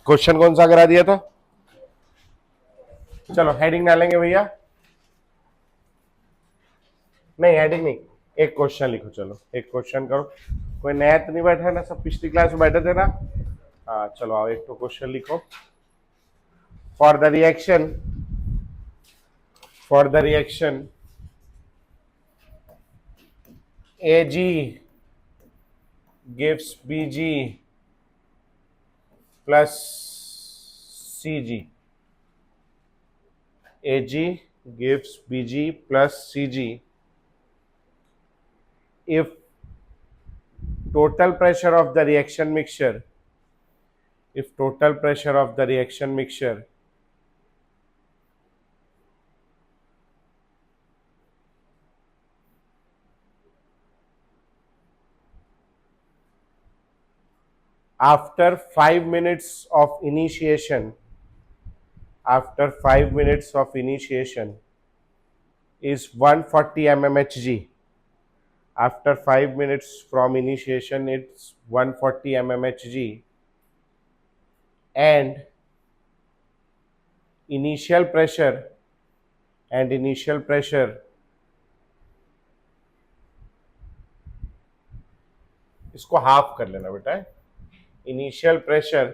Question कौन सा करा दिया था? चलो हेडिंग डालेंगे भैया। नहीं हेडिंग नहीं, एक क्वेश्चन लिखो। चलो एक क्वेश्चन करो। कोई नया तो नहीं बैठा है ना, सब पिछली क्लास में बैठे थे ना। हाँ चलो आओ, एक तो क्वेश्चन लिखो। For the reaction AG gives BG plus CG. AG gives BG plus CG if total pressure of the reaction mixture after 5 minutes of initiation is 140 mmHg. After 5 minutes from initiation it's 140 mmHg, and initial pressure इसको half कर लेना बेटा। Initial pressure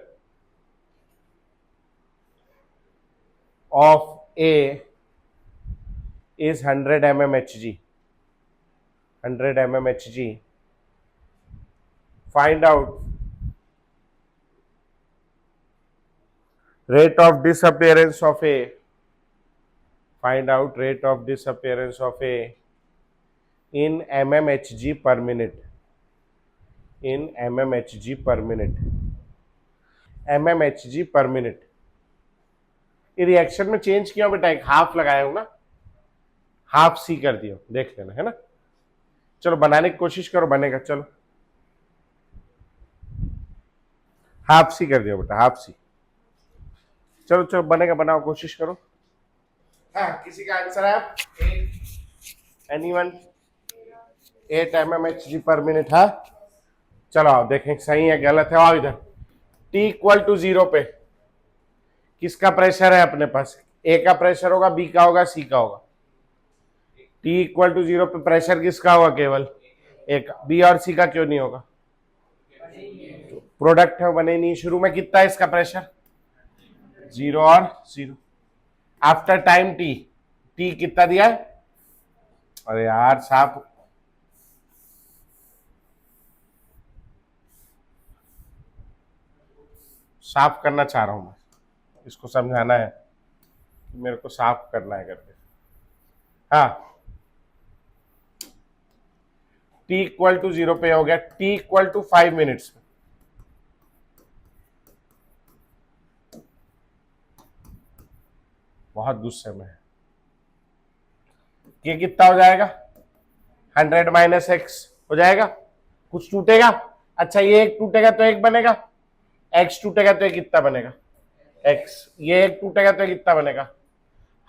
of A is 100 mmHg. Find out rate of disappearance of A. In mmHg per minute. ये reaction में change किया बेटा, एक half लगाया हूं ना, हाफ सी कर दिया, देख लेना है ना। चलो बनाने की कोशिश करो, बनेगा। चलो हाफ सी कर दिया बेटा, हाफ सी। चलो चलो बनेगा, बनाओ, कोशिश करो। हाँ किसी का आंसर है? एनीवन? 8 mmHg पर मिनट। हाँ चलो आओ देखें सही है गलत है। आओ इधर। T इक्वल टू 0 पे किसका प्रेशर है अपने पास? ए का प्रेशर होगा, बी का होगा, सी का होगा। T इक्वल टू 0 पे प्रेशर किसका होगा? केवल ए का। बी और सी का क्यों नहीं होगा? प्रोडक्ट है, बने नहीं। शुरू में कितना है इसका प्रेशर? 0 और 0। आफ्टर टाइम टी, टी कितना दिया है? अरे यार साहब, साफ करना चाह रहा हूं मैं, इसको समझाना है कि मेरे को साफ करना है करके। हाँ T इक्वल टू 0 पे हो गया। T इक्वल टू 5 मिनट्स में बहुत गुस्से में है। ये कितना हो जाएगा? 100 माइनस एक्स हो जाएगा। कुछ टूटेगा? अच्छा ये एक टूटेगा तो एक बनेगा, एक्स टूटेगा तो ये कितना बनेगा? एक्स। ये एक टूटेगा तो कितना बनेगा?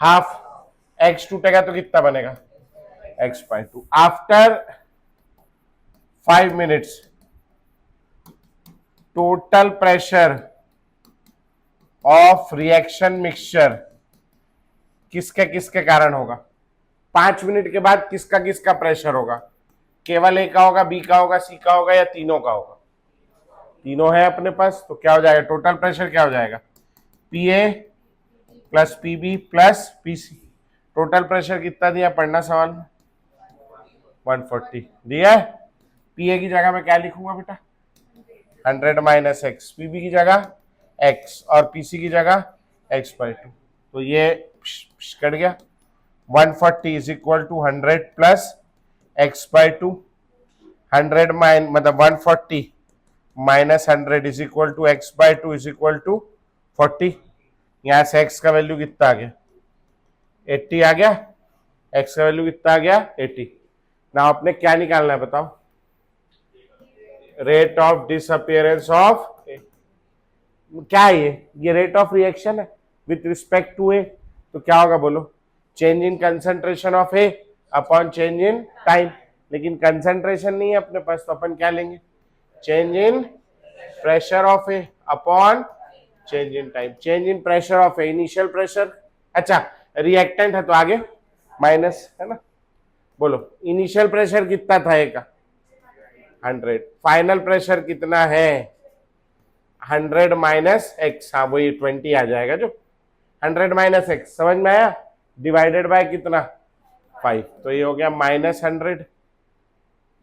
हाफ। एक्स टूटेगा तो कितना बनेगा? X by 2। After 5 minutes total pressure of reaction mixture किसके किसके कारण होगा? 5 मिनट के बाद किसका किसका प्रेशर होगा? केवल ए का होगा, बी का होगा, सी का होगा, या तीनों का होगा? तीनों है अपने पास, तो क्या हो जाएगा? टोटल प्रेशर क्या हो जाएगा? PA plus PB plus PC. Total pressure कितना दिया? पढ़ना सवाल में 140 दिया है। पीए की जगह में क्या लिखूंगा बेटा? 100 माइनस एक्स। पीबी की जगह एक्स और पीसी की जगह एक्स बाई 2। तो ये कट गया। 140 is equal to 100 plus X by 2। 100 मतलब 140 minus 100 is equal to X by 2 is equal to 40। यहां से एक्स का वैल्यू कितना आ गया? 80 आ गया। एक्स का वैल्यू कितना आ गया? 80। ना आपने क्या निकालना है बताओ? रेट ऑफ डिसअपियरेंस ऑफ क्या है? ये रेट ऑफ रिएक्शन है विथ रिस्पेक्ट टू ए। तो क्या होगा बोलो? Change in concentration of A upon change in time. लेकिन कंसंट्रेशन नहीं है अपने पास, तो अपन क्या लेंगे? Change in pressure of A upon change in time, change in pressure of A, initial pressure, अच्छा रिएक्टेंट है तो आगे माइनस है ना, बोलो इनिशियल प्रेशर कितना था ए का 100, फाइनल प्रेशर कितना है 100 माइनस एक्स, हाँ वही 20 आ जाएगा जो 100 माइनस एक्स, समझ में आया, डिवाइडेड बाय कितना 5, तो ये हो गया -100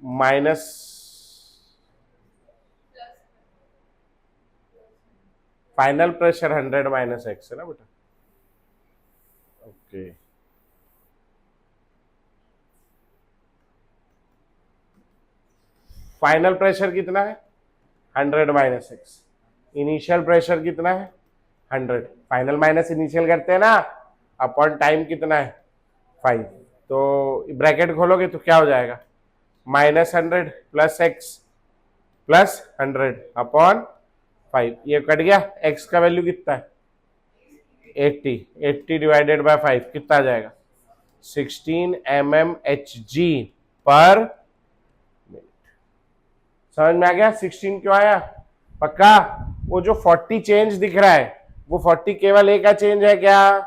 minus final pressure 100 minus x है ना बेटा, ओके फाइनल प्रेशर कितना है 100 माइनस एक्स, इनिशियल प्रेशर कितना है 100, फाइनल माइनस इनिशियल करते हैं ना, अपॉन टाइम कितना है 5, तो ब्रैकेट खोलोगे तो क्या हो जाएगा -100 प्लस एक्स प्लस 100 अपॉन 5, ये कट गया, एक्स का वैल्यू कितना है 80, 80 डिवाइडेड बाय 5 कितना आ जाएगा 16 mmHg पर मिनट, समझ में आ गया 16 क्यों आया पक्का, वो जो 40 चेंज दिख रहा है वो 40 केवल ए का चेंज है क्या,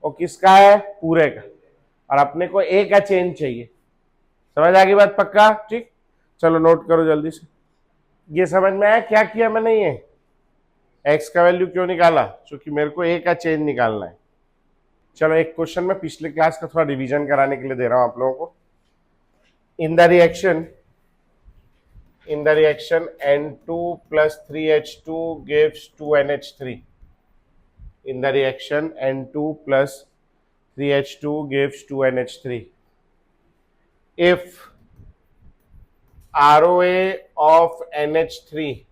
वो किसका है पूरे का, और अपने को ए का चेंज चाहिए, समझ आ गई बात पक्का, ठीक, चलो नोट करो जल्दी से, ये समझ में आया क्या किया मैंने, ये एक्स का वैल्यू क्यों निकाला, क्योंकि मेरे को ए का चेंज निकालना है। चलो एक क्वेश्चन मैं पिछले क्लास का थोड़ा रिवीजन कराने के लिए दे रहा हूं आप लोगों को, in the reaction N2 plus 3H2 gives 2NH3, in the reaction N2 plus 3H2 gives 2NH3, if ROA of NH3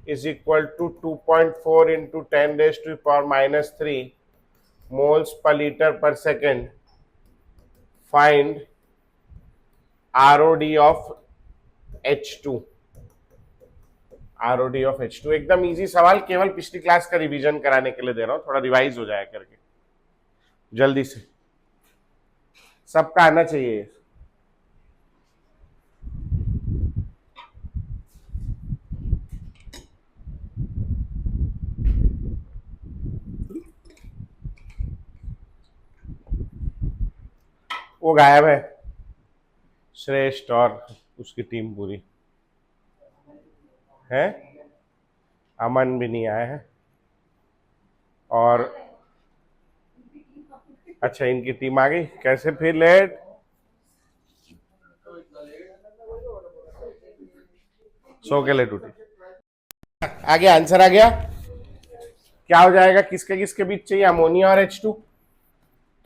is equal to 2.4 into 10 raised to the power minus 3 moles per liter per second, find ROD of H2, ROD of H2, एकदम easy सवाल, केवल पिछली class का revision कराने के लिए दे रहा हूं, थोड़ा रिवाइज हो जाए करके, जल्दी से सबका आना चाहिए। वो गायब है श्रेष्ठ और उसकी टीम पूरी है, अमन भी नहीं आया है, और अच्छा इनकी टीम आ गई, कैसे फिर लेट, सो के लेट उठी, आ गया आंसर आ गया, क्या हो जाएगा किसके किसके बीच चाहिए, अमोनिया और H2,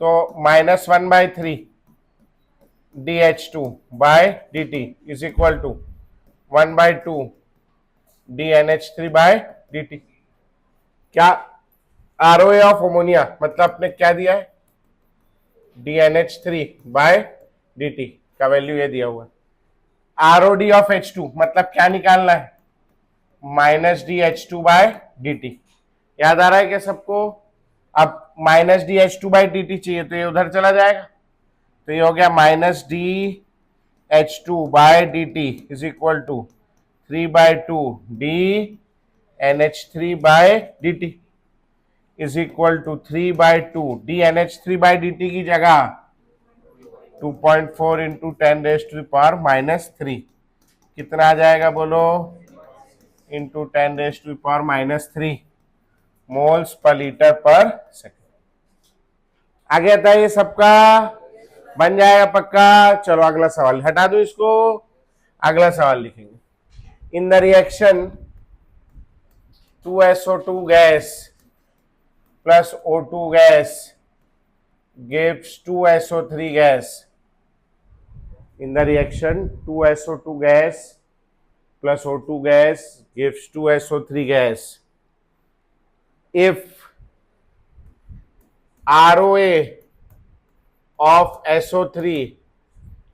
तो -1/3 DH2 by dt is equal to 1/2 DNH3 by dt, क्या ROA ऑफ अमोनिया मतलब आपने क्या दिया है DNH3 by dt का वैल्यू ये दिया हुआ है, ROD ऑफ H2 मतलब क्या निकालना है -DH2 by dt, याद आ रहा है क्या सबको, अब -DH2/dt चाहिए तो ये उधर चला जाएगा, तो ये हो गया -DH2/dt is equal to 3/2 DNH3/dt is equal to 3/2 DNH3/dt की जगह 2.4 into 10 raise to the power -3 कितना आ जाएगा बोलो, into 10 raise to the power -3 moles per litre per second, आ गया था ये सबका, बन जाएगा पक्का। चलो अगला सवाल हटा दो इसको, अगला सवाल लिखेंगे, in the reaction 2SO2 gas plus O2 gas gives 2SO3 gas, in the reaction 2SO2 gas plus O2 gas gives 2SO3 gas, if ROA of SO3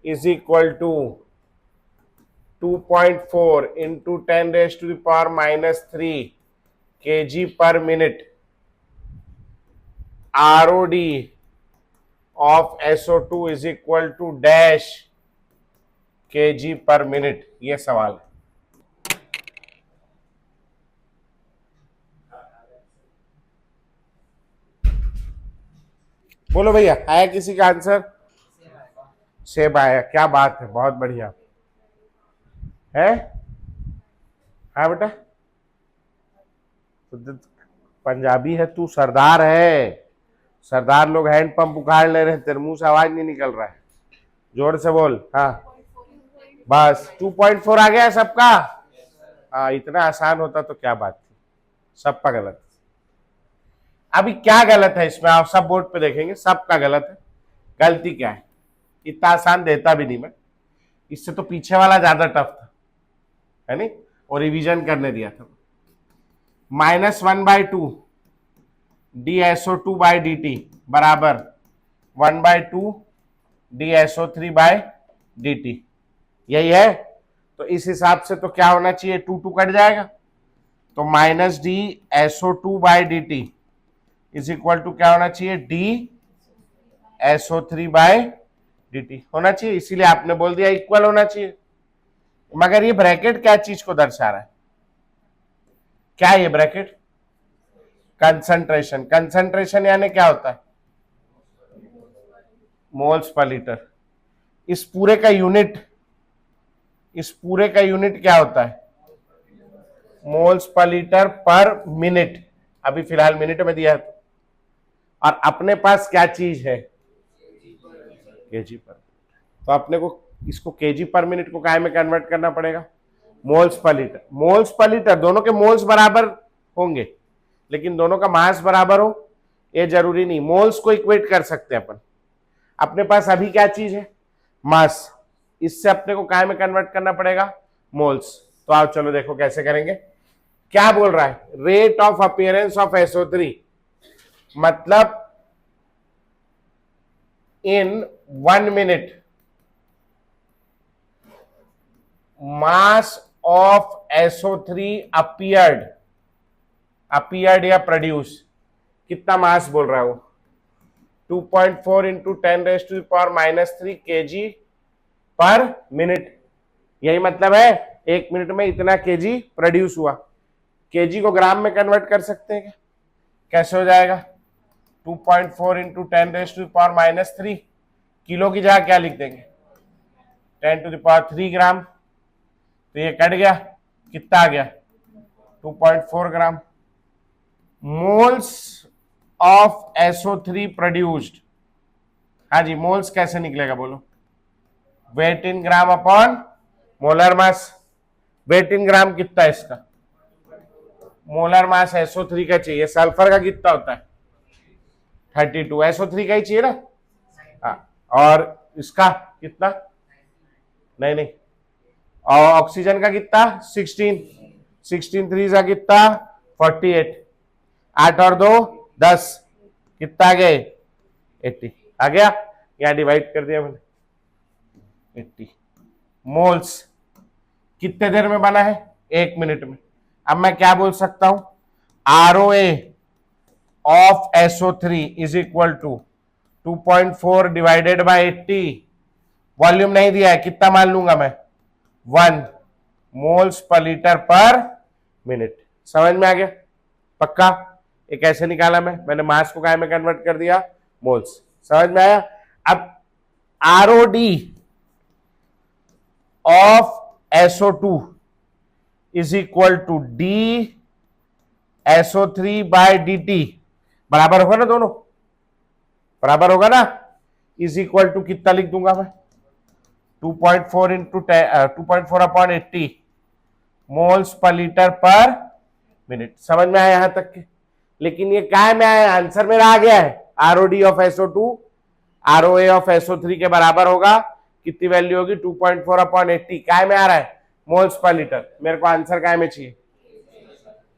is equal to 2.4 into 10 raised to the power -3 kg per minute, ROD of SO2 is equal to dash kg per minute, ये सवाल है। बोलो भैया, आया किसी का answer? सेब आया, क्या बात है, बहुत बढ़िया है। हाँ बेटा, तो पंजाबी है तू, सरदार है। सरदार लोग हैंड पंप उखाड़ ले रहे हैं, तेरे मुंह से आवाज नहीं निकल रहा है, जोर से बोल। हाँ बस 2.4 आ गया सबका। हाँ, इतना आसान होता तो क्या बात थी, सबका गलत। अभी क्या गलत है इसमें, आप सब बोर्ड पे देखेंगे, सबका गलत है। गलती क्या है, इतना आसान देता भी नहीं मैं, इससे तो पीछे वाला ज्यादा टफ था, है नहीं, और रिवीजन करने दिया था। -1/2 DSO2/dt बराबर 1/2 DSO3/dt, यही है। तो इस हिसाब से तो क्या होना चाहिए, 2 कट जाएगा, तो -DSO2/dt इज इक्वल टू क्या होना चाहिए, DSO3/dt होना चाहिए, इसीलिए आपने बोल दिया इक्वल होना चाहिए। मगर ये ब्रैकेट क्या चीज को दर्शा रहा है, क्या ये ब्रैकेट? कंसंट्रेशन। कंसंट्रेशन यानी क्या होता है, मोल्स पर लीटर। इस पूरे का यूनिट, इस पूरे का यूनिट क्या होता है, मोल्स पर लीटर पर मिनट, अभी फिलहाल मिनट में दिया है। और अपने पास क्या चीज है, केजी पर, तो अपने को इसको केजी पर मिनट को काय में कन्वर्ट करना पड़ेगा, moles per litre. Moles per litre, दोनों के मोल्स बराबर होंगे, लेकिन दोनों का मास बराबर हो ये जरूरी नहीं। मोल्स को इक्वेट कर सकते हैं अपन। अपने पास अभी क्या चीज है, मास, इससे अपने को काय में कन्वर्ट करना पड़ेगा, मोल्स। तो आओ चलो देखो कैसे करेंगे। क्या बोल रहा है, rate of appearance of SO3, मतलब इन 1 minute mass of SO3 appeared या प्रोड्यूस, कितना मास बोल रहा है वो, 2.4 इंटू 10⁻³ kg पर मिनट। यही मतलब है, एक मिनट में इतना केजी प्रोड्यूस हुआ। केजी को ग्राम में कन्वर्ट कर सकते हैं क्या, कैसे हो जाएगा, 2.4 इंटू 10⁻³ किलो की जगह क्या लिख देंगे, 10⁻³ ग्राम, तो ये कट गया, कितना आ गया, 2.4 ग्राम। मोल्स ऑफ SO3 प्रोड्यूस्ड, हाँ जी, मोल्स कैसे निकलेगा बोलो, weight in gram upon molar mass. Weight in gram कितना है इसका, मोलर मास SO3 का चाहिए, सल्फर का कितना होता है 32, SO3 का ही चाहिए ना। हाँ, और इसका कितना, नहीं नहीं, और ऑक्सीजन का कितना 16, 16 3 का कितना 48, 8 और 2 10, कितना आ गए 80, आ गया, यहां डिवाइड कर दिया मैंने 80। मोल्स कितने देर में बना है, 1 मिनट में। अब मैं क्या बोल सकता हूं, ROA of SO3 is equal to 2.4 divided by 80, volume नहीं दिया है, कितना मान लूंगा मैं 1 मोल्स पर लीटर पर मिनट। समझ में आ गया, पक्का। एक ऐसे निकाला मैंने मास को काय में कन्वर्ट कर दिया, मोल्स। समझ में आया। अब ROD of SO2 is equal to DSO3/dt, बराबर होगा ना, दोनों बराबर होगा ना, इज इक्वल टू कितना लिख दूंगा मैं, 2.4 इंटू 2.4/80 मोल्स पर लीटर पर मिनट। समझ में आया यहां तक के, लेकिन ये काय में आया, आंसर मेरा आ गया है, ROD of SO2 ROA of SO3 के बराबर होगा, कितनी वैल्यू होगी 2.4/80, काय में आ रहा है मोल्स पर लीटर, मेरे को आंसर काय में चाहिए।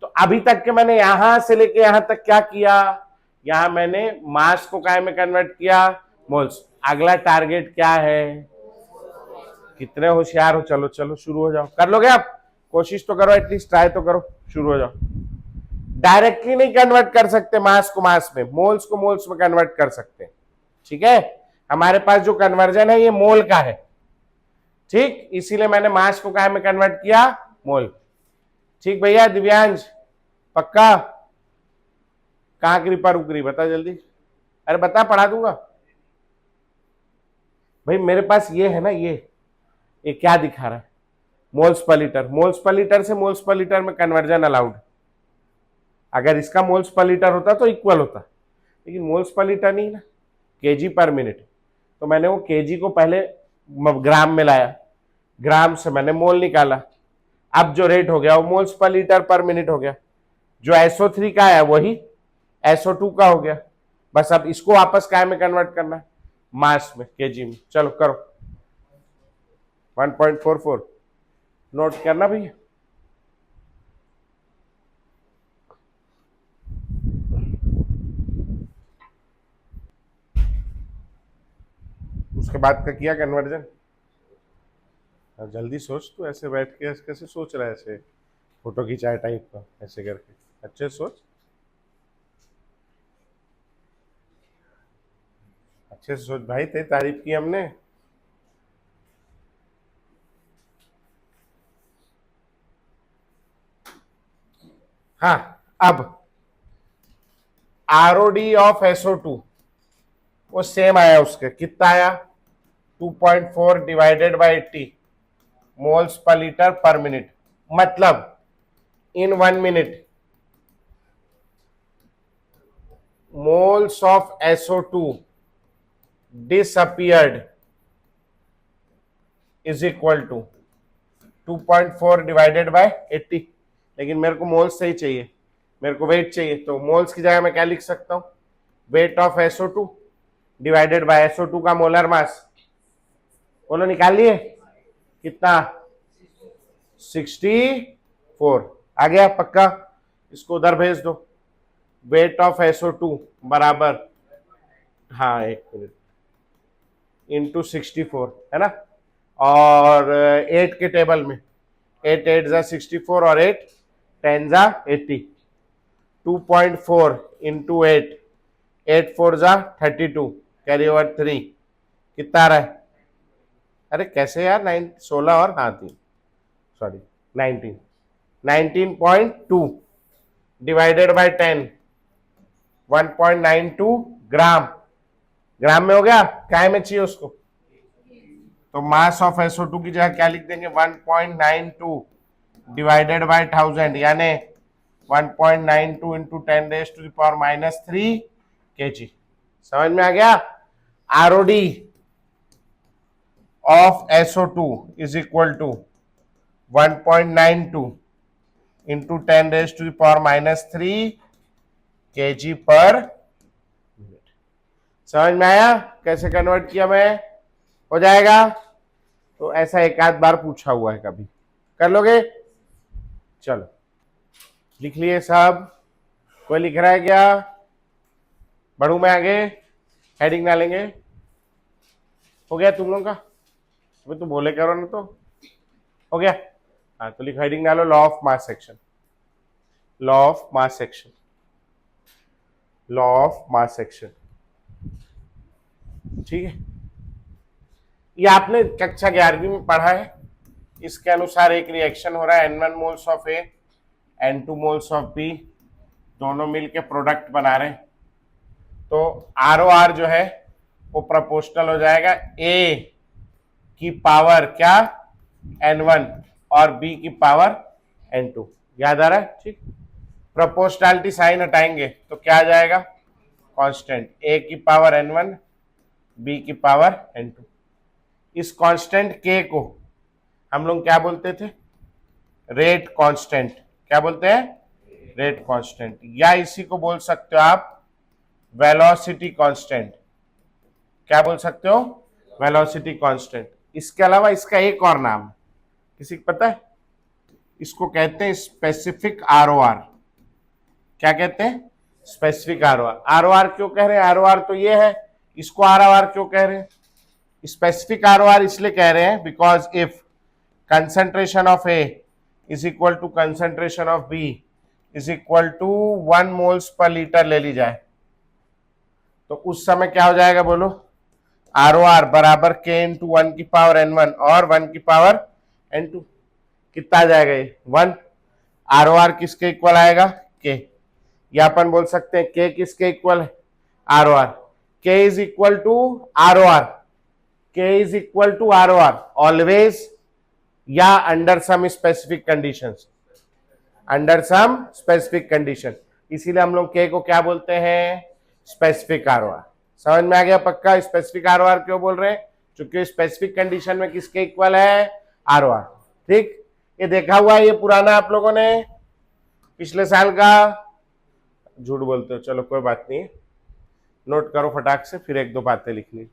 तो अभी तक के मैंने यहां से लेके यहां तक क्या किया, यहां मैंने मास को काय में कन्वर्ट किया, मोल्स। अगला टारगेट क्या है, कितने होशियार हो, चलो चलो शुरू हो जाओ, कर लोगे आप, कोशिश तो करो, एटलीस्ट ट्राई तो करो, शुरू हो जाओ। डायरेक्टली नहीं कन्वर्ट कर सकते मास को मास में, मोल्स को मोल्स में कन्वर्ट कर सकते हैं, ठीक है। हमारे पास जो कन्वर्जन है ये मोल का है, ठीक, इसीलिए मैंने मास को काय में कन्वर्ट किया, मोल। ठीक भैया, दिव्यांश पक्का, कहां कृपा रुक रही बता जल्दी, अरे बता, पढ़ा दूंगा भाई। मेरे पास ये है ना, ये क्या दिखा रहा है, moles per litre. Moles per litre से मोल्स पर लीटर में कन्वर्जन अलाउड। अगर इसका मोल्स पर लीटर होता तो इक्वल होता, लेकिन मोल्स पर लीटर नहीं ना, केजी पर मिनट। तो मैंने वो केजी को पहले ग्राम में लाया, ग्राम से मैंने मोल निकाला। अब जो रेट हो गया वो मोल्स पर लीटर पर मिनट हो गया। जो SO3 का है वही SO2 का हो गया। बस अब इसको वापस काय में कन्वर्ट करना है, मास में, केजी में। चलो करो, 1.44 नोट करना भैया। उसके बाद का किया कन्वर्जन। जल्दी सोच, तू ऐसे बैठ के कैसे सोच रहा है, ऐसे फोटो खिंचाए टाइप का ऐसे करके, अच्छे सोच, अच्छे से सोच भाई, तेरी तारीफ की हमने। हाँ, अब ROD ऑफ SO2 वो सेम आया, उसके कितना आया, 2.4 divided by 80 moles per litre पर मिनट। मतलब इन 1 minute moles of SO2 disappeared is equal to 2.4 divided by 80। लेकिन मेरे को मोल्स सही चाहिए, मेरे को वेट चाहिए, तो मोल्स की जगह मैं क्या लिख सकता हूं, weight of SO2 divided by SO2 का मोलर मास। बोलो निकाल लिए कितना, 64 आ गया पक्का। इसको उधर भेज दो, वेट ऑफ SO2 बराबर, हाँ एक मिनट, इंटू 64 है ना। और 8 के टेबल में 8 8 जा 64 और 8 10 जा 80, 2.4 इंटू 8, 8 4 जा 32, कैरी ओवर 3, कितना आ रहा है, अरे कैसे यार, 16 और हाँ 3, सॉरी 19, 19.2 डिवाइडेड बाय 10, 1.92 ग्राम। ग्राम में हो गया, काय में चाहिए उसको, तो मास ऑफ SO2 की जगह क्या लिख देंगे, 1.92 डिवाइडेड बाय 1000, यानी 1.92 into 10 raise to the power -3 kg। समझ में आ गया। ROD of SO2 is equal to 1.92 into 10 raise to the power -3 kg per minute. समझ में आया कैसे कन्वर्ट किया मैं, हो जाएगा। तो ऐसा एक आध बार पूछा हुआ है, कभी कर लोगे। चलो लिख लिए सब, कोई लिख रहा है क्या, बढ़ू मैं आगे, हेडिंग डालेंगे। हो गया तुम लोगों का, अभी तो बोले करो ना, तो हो गया। हाँ तो लिखो, हेडिंग डालो, law of mass section, law of mass section, law of mass section. ठीक है, ये आपने कक्षा 11वीं में पढ़ा है। इसके अनुसार एक रिएक्शन हो रहा है, N1 moles of A, N2 moles of B, दोनों मिलके प्रोडक्ट बना रहे हैं। तो ROR जो है वो प्रोपोर्शनल हो जाएगा A की पावर क्या, N1 और B की पावर N2। याद आ रहा है, ठीक। प्रोपोर्शनलिटी साइन हटाएंगे तो क्या आ जाएगा, कांस्टेंट, A की पावर N1 B की पावर N2। इस कांस्टेंट K को हम लोग क्या बोलते थे, रेट कांस्टेंट। क्या बोलते हैं, रेट कांस्टेंट, या इसी को बोल सकते हो आप वेलोसिटी कांस्टेंट। क्या बोल सकते हो, वेलोसिटी कांस्टेंट। इसके अलावा इसका एक और नाम है, किसी को पता है, इसको कहते हैं स्पेसिफिक ROR। क्या कहते हैं, स्पेसिफिक ROR। ROR क्यों कह रहे हैं, ROR तो ये है, इसको ROR क्यों कह रहे हैं, स्पेसिफिक ROR इसलिए कह रहे हैं because if concentration of A is equal to concentration of B is equal to 1 moles per liter ले ली जाए, तो उस समय क्या हो जाएगा बोलो, ROR बराबर K इंटू 1 की पावर N1 और 1 की पावर N2। कितना आ जाएगा ये, 1। ROR किसके इक्वल आएगा, K। या अपन बोल सकते हैं K किसके इक्वल है, ROR, K is equal to R O R, K is equal to R O R always या under some specific conditions, under some specific condition, इसीलिए हम लोग के को क्या बोलते हैं, स्पेसिफिक आर ओ आर। समझ में आ गया पक्का? स्पेसिफिक आर ओ आर क्यों बोल रहे हैं, क्योंकि स्पेसिफिक कंडीशन में किसके इक्वल है, आर ओ आर। ठीक, ये देखा हुआ है, ये पुराना आप लोगों ने पिछले साल का, झूठ बोलते हो, चलो कोई बात नहीं, नोट करो फटाक से, फिर एक दो बातें लिखनी।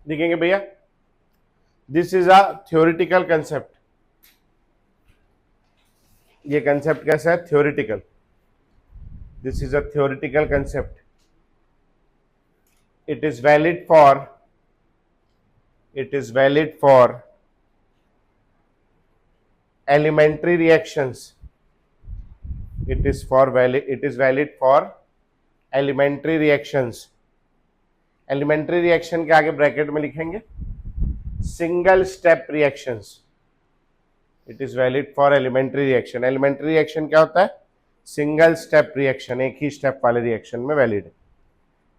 देखेंगे भैया, this is a theoretical concept, ये कंसेप्ट कैसा है, theoretical, this is a theoretical concept, it is valid for elementary reactions, it is valid for elementary reactions, elementary reaction के आगे ब्रैकेट में लिखेंगे single step reactions, it is valid for elementary reaction. Elementary reaction क्या होता है, single step reaction, एक ही step वाले रिएक्शन में वैलिड है।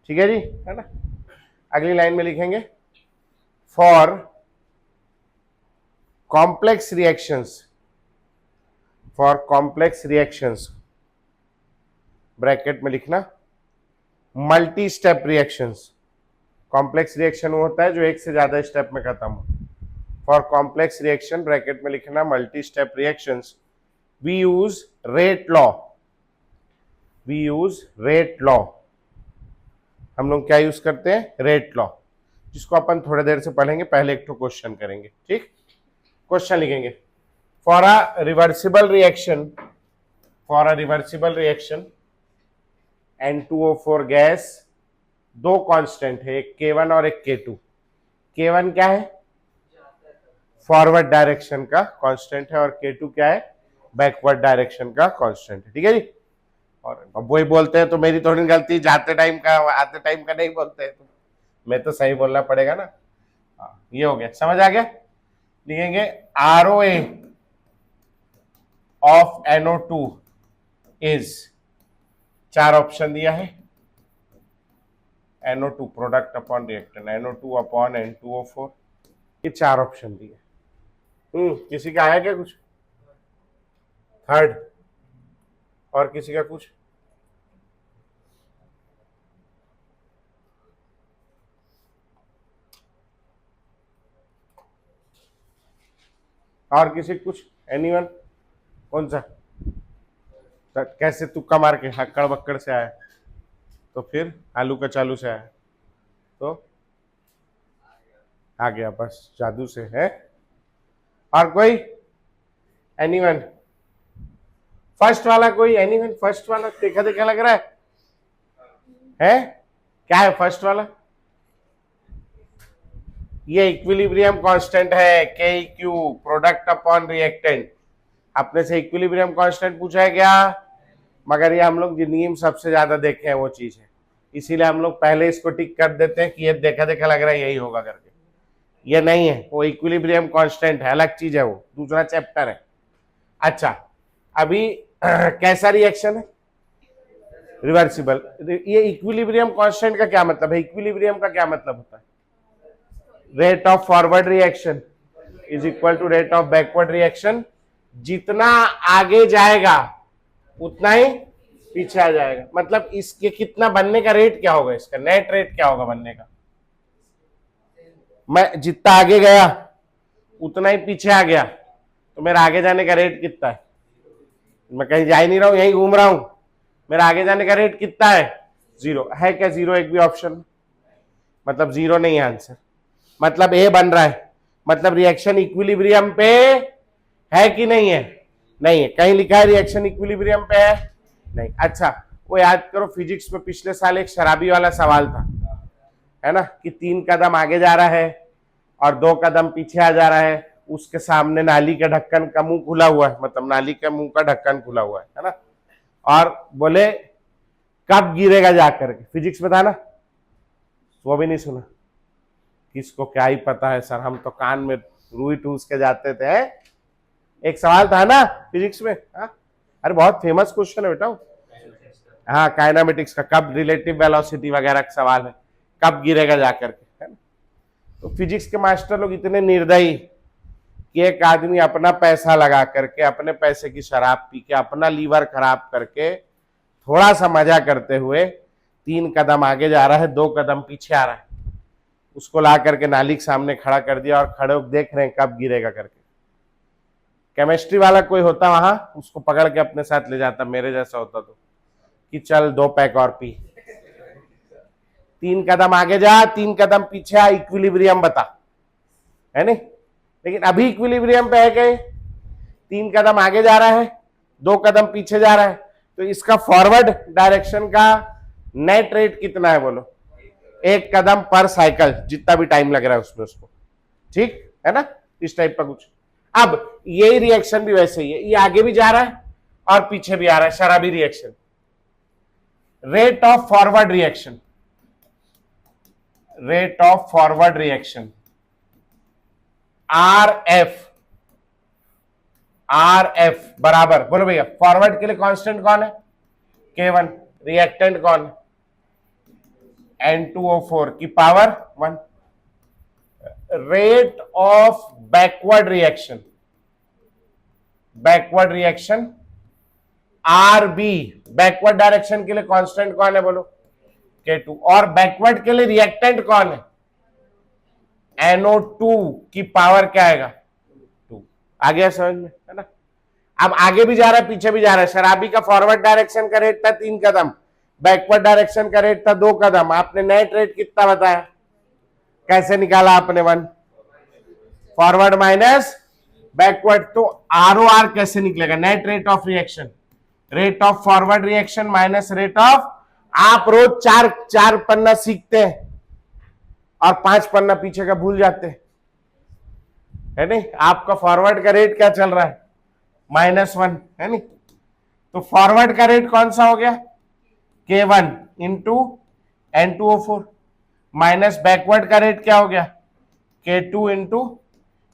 ठीक है जी, है ना। अगली लाइन में लिखेंगे for complex reactions, for complex reactions bracket में लिखना multi step reactions, complex reaction वो होता है जो एक से ज्यादा स्टेप में खत्म हो। फॉर कॉम्प्लेक्स रिएक्शन ब्रैकेट में लिखना multi step reactions, we use rate law, we use rate law, हम लोग क्या यूज करते हैं, रेट लॉ, जिसको अपन थोड़ी देर से पढ़ेंगे, पहले एक तो क्वेश्चन करेंगे। ठीक, क्वेश्चन लिखेंगे for a reversible reaction, for a reversible reaction N2O4 gas, दो कांस्टेंट है, एक K1 और एक K2। K1 क्या है, फॉरवर्ड डायरेक्शन का कांस्टेंट है, और K2 क्या है, बैकवर्ड डायरेक्शन का कांस्टेंट है। ठीक है जी, और वही बोलते हैं तो मेरी थोड़ी गलती, जाते टाइम का आते टाइम का नहीं बोलते हैं, तो मैं तो सही बोलना पड़ेगा ना। ये हो गया, समझ आ गया। लिखेंगे ROA ऑफ NO2 इज, चार ऑप्शन दिया है, NO2 product upon reactant, NO2 upon N2O4, ये चार ऑप्शन दिए। किसी का आया क्या कुछ, थर्ड, और किसी का कुछ, और किसी कुछ, एनीवन, कौन सा, कैसे तुक्का मार के हक्कड़ बक्कड़ से आया, तो फिर आलू का चालू से आया, तो आ गया बस जादू से है। और कोई, एनीवन, फर्स्ट वाला कोई, एनीवन, फर्स्ट वाला देखा देखा लग रहा है क्या है फर्स्ट वाला, ये इक्विलिब्रियम कांस्टेंट है, के क्यू प्रोडक्ट अपॉन रिएक्टेंट। अपने से इक्विलिब्रियम कांस्टेंट पूछा है क्या, मगर ये हम लोग जिंदगी में सबसे ज्यादा देखे हैं वो चीज है, इसीलिए हम लोग पहले इसको टिक कर देते हैं कि ये देखा देखा लग रहा है यही होगा करके, ये नहीं है, वो इक्विलिब्रियम कांस्टेंट है, अलग चीज है, वो दूसरा चैप्टर है। अच्छा, अभी कैसा रिएक्शन है, रिवर्सिबल। ये इक्विलिब्रियम कांस्टेंट का क्या मतलब है, इक्विलिब्रियम का क्या मतलब होता है, rate of forward reaction is equal to rate of backward reaction, जितना आगे जाएगा उतना ही पीछे आ जाएगा। मतलब इसके कितना बनने का रेट क्या होगा, इसका नेट रेट क्या होगा बनने का, मैं जितना आगे गया उतना ही पीछे आ गया, तो मेरा आगे जाने का रेट कितना है, मैं कहीं जा ही नहीं रहा हूं, यहीं घूम रहा हूं, मेरा आगे जाने का रेट कितना है, जीरो है क्या, जीरो एक भी ऑप्शन, मतलब जीरो नहीं है आंसर, मतलब ए बन रहा है, मतलब रिएक्शन इक्विलिब्रियम पे है कि नहीं है, नहीं है, कहीं लिखा है रिएक्शन इक्विलिब्रियम पे है, नहीं। अच्छा, वो याद करो फिजिक्स में पिछले साल एक शराबी वाला सवाल था, है ना, कि 3 कदम आगे जा रहा है और 2 कदम पीछे आ जा रहा है, उसके सामने नाली के ढक्कन का मुंह खुला हुआ है, मतलब नाली के मुंह का ढक्कन खुला हुआ है ना, और बोले कब गिरेगा जाकर के, फिजिक्स में था ना, वो भी नहीं सुना, किसको क्या ही पता है सर, हम तो कान में रुई ठूस के जाते थे। एक सवाल था ना फिजिक्स में, हाँ? अरे बहुत फेमस क्वेश्चन है बेटा, हाँ काइनेमेटिक्स का, कब रिलेटिव वेलोसिटी वगैरह का सवाल है, कब गिरेगा जाकर के, है ना। तो फिजिक्स के मास्टर लोग इतने निर्दयी कि एक आदमी अपना पैसा लगा करके, अपने पैसे की शराब पी के, अपना लीवर खराब करके, थोड़ा सा मजा करते हुए 3 कदम आगे जा रहा है, 2 कदम पीछे आ रहा है, उसको ला करके नाली के सामने खड़ा कर दिया और खड़े होकर देख रहे हैं कब गिरेगा करके। केमिस्ट्री वाला कोई होता वहां, उसको पकड़ के अपने साथ ले जाता, मेरे जैसा होता तो, कि चल 2 पैक और पी, 3 कदम आगे जा, 3 कदम पीछे आ, इक्विलिब्रियम बता, है नहीं। लेकिन अभी इक्विलिब्रियम पे है गए, 3 कदम आगे जा रहा है, 2 कदम पीछे जा रहा है, तो इसका फॉरवर्ड डायरेक्शन का नेट रेट कितना है बोलो, 1 कदम पर साइकिल, जितना भी टाइम लग रहा है उसमें उसको, ठीक है ना, इस टाइप का कुछ। अब यही रिएक्शन भी वैसे ही है, ये आगे भी जा रहा है और पीछे भी आ रहा है, शराबी reaction. Rate of forward reaction, rate of forward reaction R F बराबर, बोलो भैया, फॉरवर्ड के लिए कांस्टेंट कौन है, K1, रिएक्टेंट कौन है, N2O4 की power 1। Rate of backward reaction, backward reaction RB, backward direction के लिए कांस्टेंट कौन है बोलो, K2, और बैकवर्ड के लिए रिएक्टेंट कौन है, NO2 की पावर क्या आएगा, 2। आ गया समझ में, है ना। अब आगे भी जा रहा है पीछे भी जा रहा है, शराबी का फॉरवर्ड डायरेक्शन का रेट था 3 कदम, बैकवर्ड डायरेक्शन का रेट था 2 कदम, आपने नेट रेट कितना बताया, कैसे निकाला आपने, 1, फॉरवर्ड माइनस बैकवर्ड, तो ROR कैसे निकलेगा, net rate of reaction, rate of forward reaction minus rate of, आप रोज 4 पन्ना सीखते हैं और 5 पन्ना पीछे का भूल जाते हैं, है नहीं। आपका फॉरवर्ड का रेट क्या चल रहा है, -1, है नहीं। तो फॉरवर्ड का रेट कौन सा हो गया, K1 into N2O4, minus backward का रेट क्या हो गया, K2 इंटू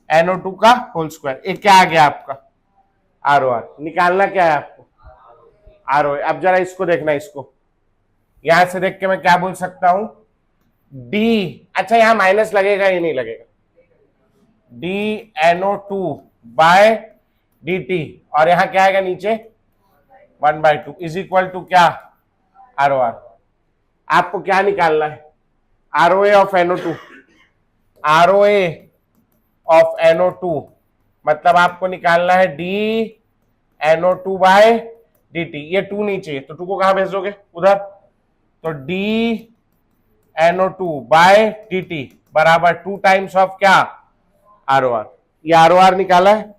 NO2 का होल स्क्वायर। ये क्या आ गया आपका, ROR। निकालना क्या है आपको, ROA। अब जरा इसको देखना, इसको यहां से देख के मैं क्या बोल सकता हूं, D, अच्छा यहां माइनस लगेगा, ये नहीं लगेगा, DNO2 बाय dt, और यहां क्या आएगा नीचे 1/2 इज इक्वल टू क्या, ROR। आपको क्या निकालना है, ROA of NO2, ROA of NO2 मतलब आपको निकालना है DNO2 बाय dt। ये 2 नहीं चाहिए तो 2 को कहां भेजोगे, उधर, तो DNO2 बाय dt बराबर 2 टाइम्स ऑफ क्या, ROR। ये ROR निकाला है,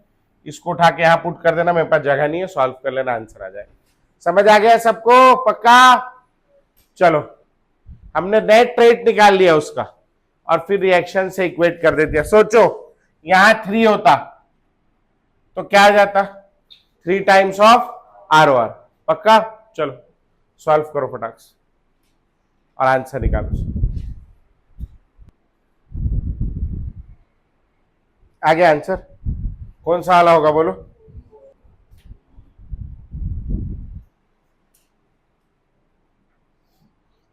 इसको उठा के यहां पुट कर देना, मेरे पास जगह नहीं है, सॉल्व कर लेना, आंसर आ जाए। समझ आ गया सबको, पक्का। चलो, हमने नेट रेट निकाल लिया उसका और फिर रिएक्शन से इक्वेट कर देते हैं। सोचो यहां 3 होता तो क्या आ जाता, 3 टाइम्स ऑफ ROR, पक्का। चलो सॉल्व करो फटाक से और आंसर निकालो। आगे आंसर कौन सा वाला होगा बोलो,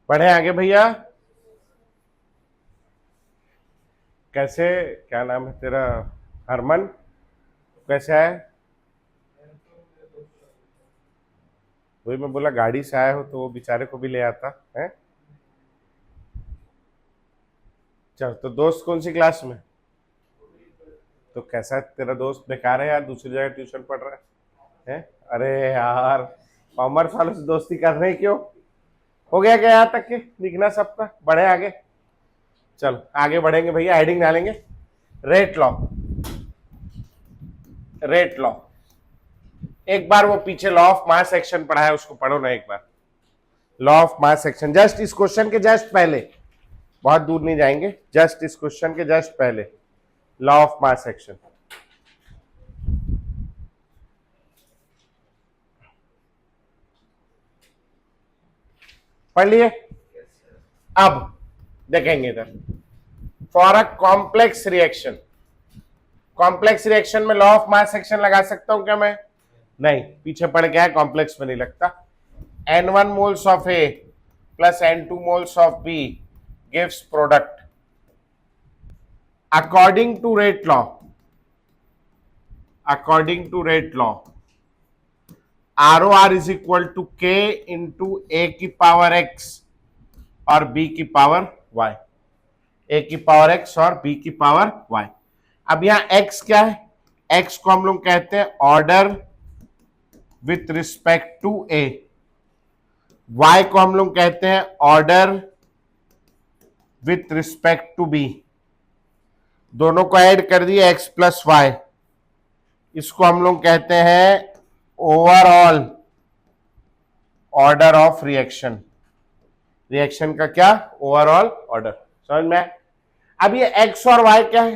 बढ़े आगे भैया। कैसे, क्या नाम है तेरा, हरमन, कैसे है, वही मैं बोला गाड़ी से आया हो तो वो बेचारे को भी ले आता है। चल, तो दोस्त कौन सी क्लास में, तो कैसा तेरा दोस्त, बेकार है यार, दूसरी जगह ट्यूशन पढ़ रहा है। अरे यार, कॉमर्स वालों से दोस्ती कर रहे क्यों, हो गया क्या यहाँ तक के लिखना सबका, बढ़े आगे। चलो आगे बढ़ेंगे भैया, हेडिंग डालेंगे, रेट लॉ, रेट लॉ। एक बार वो पीछे लॉ ऑफ मास एक्शन पढ़ा है, उसको पढ़ो ना एक बार, law of mass action, just इस क्वेश्चन के जस्ट पहले, बहुत दूर नहीं जाएंगे, जस्ट इस क्वेश्चन के जस्ट पहले लॉ ऑफ मास एक्शन। पढ़ लिए? अब देखेंगे इधर, for a complex reaction, complex reaction में लॉ ऑफ मास एक्शन लगा सकता हूं क्या मैं? नहीं, पीछे पड़ गया है, कॉम्प्लेक्स में नहीं लगता। N1 moles of A plus N2 moles of B gives product according to rate law, according to rate law ROR is equal to K into A की पावर X और B की पावर Y, A की power X और B की power Y। अब यहां X क्या है? X को हम लोग कहते हैं order with respect to A, Y को हम लोग कहते हैं order with respect to B। दोनों को ऐड कर दिए X प्लस वाई, इसको हम लोग कहते हैं overall order of reaction, reaction का क्या? Overall order. समझ में आया? अब ये X और Y क्या है?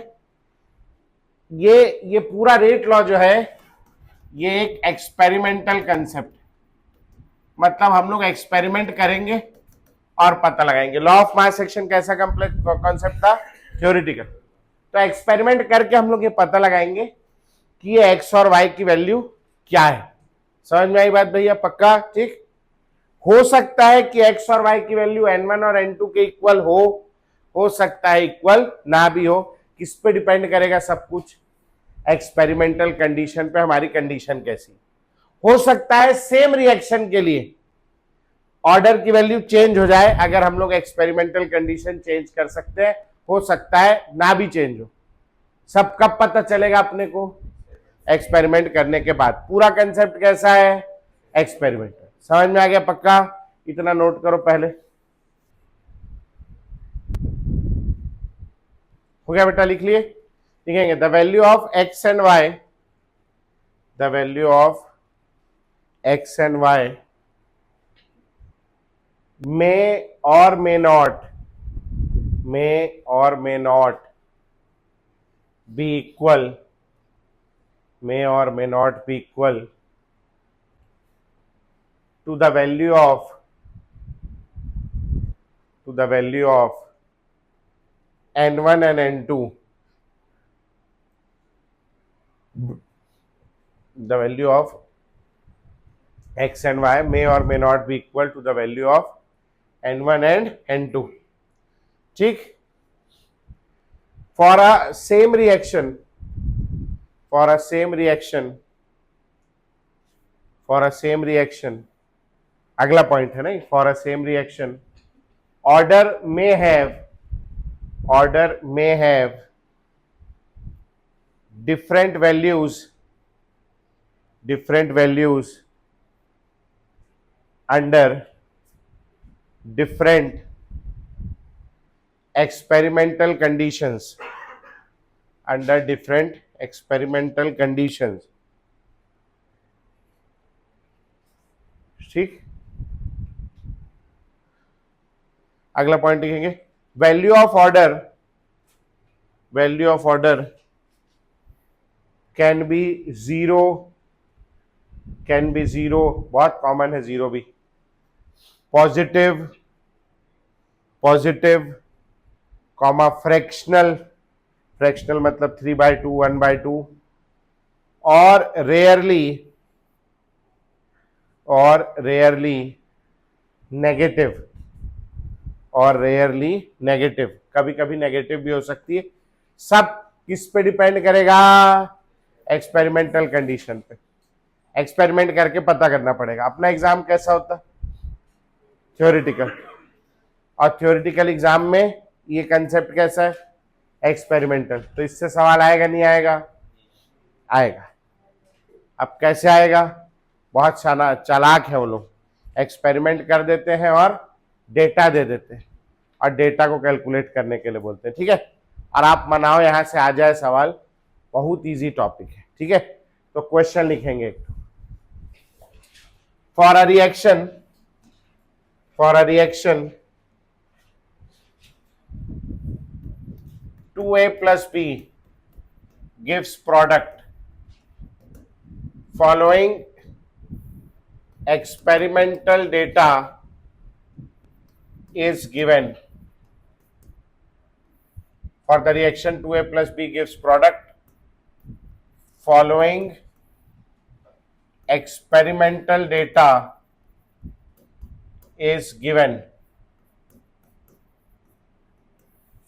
ये पूरा रेट लॉ जो है ये एक एक्सपेरिमेंटल कंसेप्ट, मतलब हम लोग एक्सपेरिमेंट करेंगे और पता लगाएंगे। लॉ ऑफ मास एक्शन कैसा कॉन्सेप्ट था? थ्योरेटिकल। तो एक्सपेरिमेंट करके हम लोग ये पता लगाएंगे कि ये एक्स और वाई की वैल्यू क्या है। समझ में आई बात भैया? पक्का? ठीक। हो सकता है कि एक्स और वाई की वैल्यू n1 और n2 के इक्वल हो सकता है इक्वल ना भी हो। किस पे डिपेंड करेगा? सब कुछ एक्सपेरिमेंटल कंडीशन पे, हमारी कंडीशन कैसी। हो सकता है सेम रिएक्शन के लिए ऑर्डर की वैल्यू चेंज हो जाए, अगर हम लोग एक्सपेरिमेंटल कंडीशन चेंज कर सकते हैं। हो सकता है ना भी चेंज हो। सब कब पता चलेगा अपने को? एक्सपेरिमेंट करने के बाद। पूरा कंसेप्ट कैसा है? एक्सपेरिमेंटल। समझ में आ गया? पक्का? इतना नोट करो पहले। हो गया बेटा? लिख लिए? लिखेंगे the value of X and Y, the value of X and Y may or may not be equal, may or may not be equal to the value of n1 and n2, the value of x and y may or may not be equal to the value of n1 and n2। ठीक। for a same reaction, अगला point है नहीं, for a same reaction order may have different values under different experimental conditions, ठीक। अगला point लिखेंगे value of order can be zero, बहुत common है zero भी, पॉजिटिव कॉमा फ्रैक्शनल मतलब 3/2 1/2 और रेयरली नेगेटिव, कभी कभी नेगेटिव भी हो सकती है। सब किस पे डिपेंड करेगा? एक्सपेरिमेंटल कंडीशन पे। एक्सपेरिमेंट करके पता करना पड़ेगा। अपना एग्जाम कैसा होता? थ्योरेटिकल। और थ्योरेटिकल एग्जाम में ये कंसेप्ट कैसा है? एक्सपेरिमेंटल। तो इससे सवाल आएगा नहीं आएगा? आएगा। अब कैसे आएगा? बहुत चालाक है वो लोग, एक्सपेरिमेंट कर देते हैं और डेटा दे देते हैं और डेटा को कैलकुलेट करने के लिए बोलते हैं। ठीक है। और आप मनाओ यहां से आ जाए सवाल, बहुत इजी टॉपिक है। ठीक है। तो क्वेश्चन लिखेंगे एक, for a reaction 2A plus B gives product following experimental data is given for the reaction 2A plus B gives product following experimental data is given.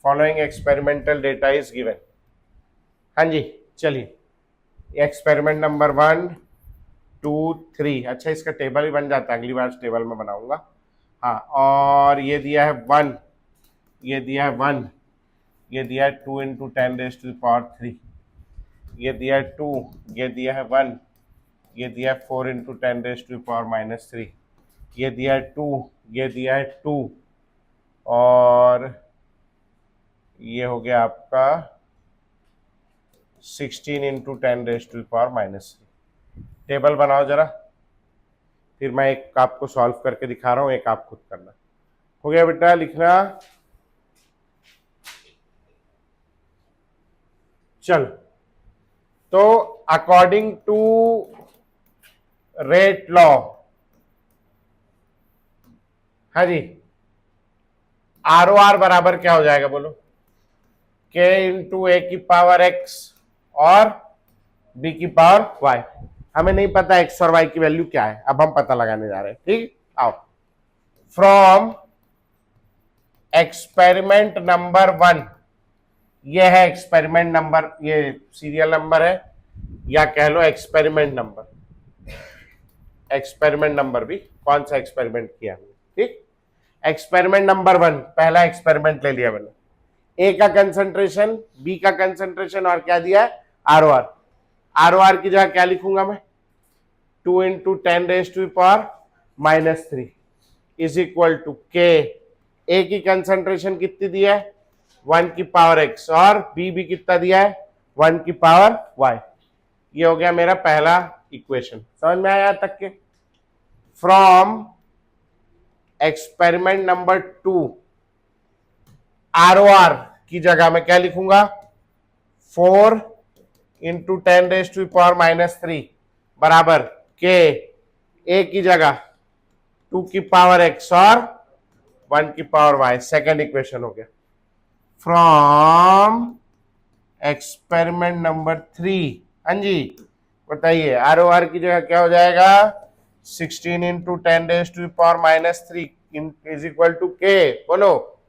Following experimental data is given. हाँ जी, चलिए experiment number 1 2 3। अच्छा, इसका table भी बन जाता है, अगली बार table में बनाऊंगा। हाँ, और ये दिया है 1, ये दिया है 1, ये दिया है 2 इंटू 10⁻³ ये दिया है 2, ये दिया है 1, ये दिया है 4 इंटू 10⁻³ ये दिया है 2, ये दिया है 2, और ये हो गया आपका 16 इंटू 10⁻³ टेबल बनाओ जरा, फिर मैं एक आपको सॉल्व करके दिखा रहा हूं, एक आप खुद करना। हो गया बेटा लिखना? चलो, तो अकॉर्डिंग टू रेट लॉ, हाँ जी, ROR बराबर क्या हो जाएगा बोलो? K इंटू A की पावर X और B की पावर Y। हमें नहीं पता X और Y की वैल्यू क्या है, अब हम पता लगाने जा रहे हैं। ठीक, आओ। फ्रॉम एक्सपेरिमेंट नंबर 1, ये है एक्सपेरिमेंट नंबर, ये सीरियल नंबर है या कह लो एक्सपेरिमेंट नंबर। एक्सपेरिमेंट नंबर भी कौन सा एक्सपेरिमेंट किया हमने? ठीक, एक्सपेरिमेंट नंबर 1, पहला एक्सपेरिमेंट ले लिया मैंने। ए का कंसंट्रेशन, बी का कंसंट्रेशन और क्या दिया है? ROR। ROR की जगह क्या लिखूंगा मैं? 2 इंटू 10⁻³ इज इक्वल टू के। ए की कंसंट्रेशन कितनी दी है? 1 की पावर x, और बी भी कितना दिया है? 1 की पावर y। ये हो गया मेरा पहला इक्वेशन। समझ में आया तक के? फ्रॉम एक्सपेरिमेंट नंबर 2, ROR की जगह मैं क्या लिखूंगा? 4 इंटू 10⁻³ बराबर के। ए की जगह 2 की पावर x और 1 की पावर y। सेकेंड इक्वेशन हो गया। फ्रॉम एक्सपेरिमेंट नंबर 3, हाँ जी बताइए, ROR की जगह क्या हो जाएगा? 16 इंटू 10⁻³ इज इक्वल टू के। बोलो,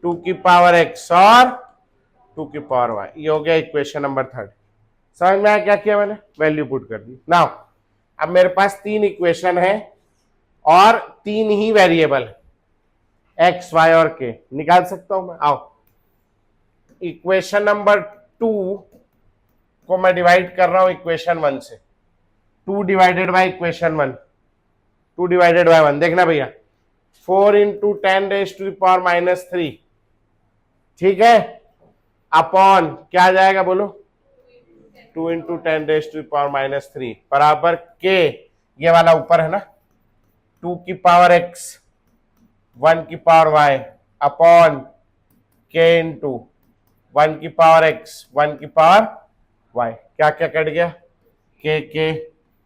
2 की पावर x और 2 की पावर y। ये हो गया इक्वेशन नंबर 3। समझ में आया क्या किया मैंने? वैल्यू पुट कर दी। नाउ अब मेरे पास 3 इक्वेशन है और 3 ही वेरिएबल है, x, y और k। निकाल सकता हूं मैं? आओ, इक्वेशन नंबर 2 को मैं डिवाइड कर रहा हूं इक्वेशन 1 से। 2 divided by equation 1, 2 divided by 1। देखना भैया, 4 इंटू 10⁻³ ठीक है, अपॉन क्या आ जाएगा बोलो? 2 इंटू 10⁻³ बराबर के। ये वाला ऊपर है ना, 2 की पावर x 1 की पावर y अपॉन के इंटू 1 की पावर x 1 की पावर y। क्या क्या कट गया? के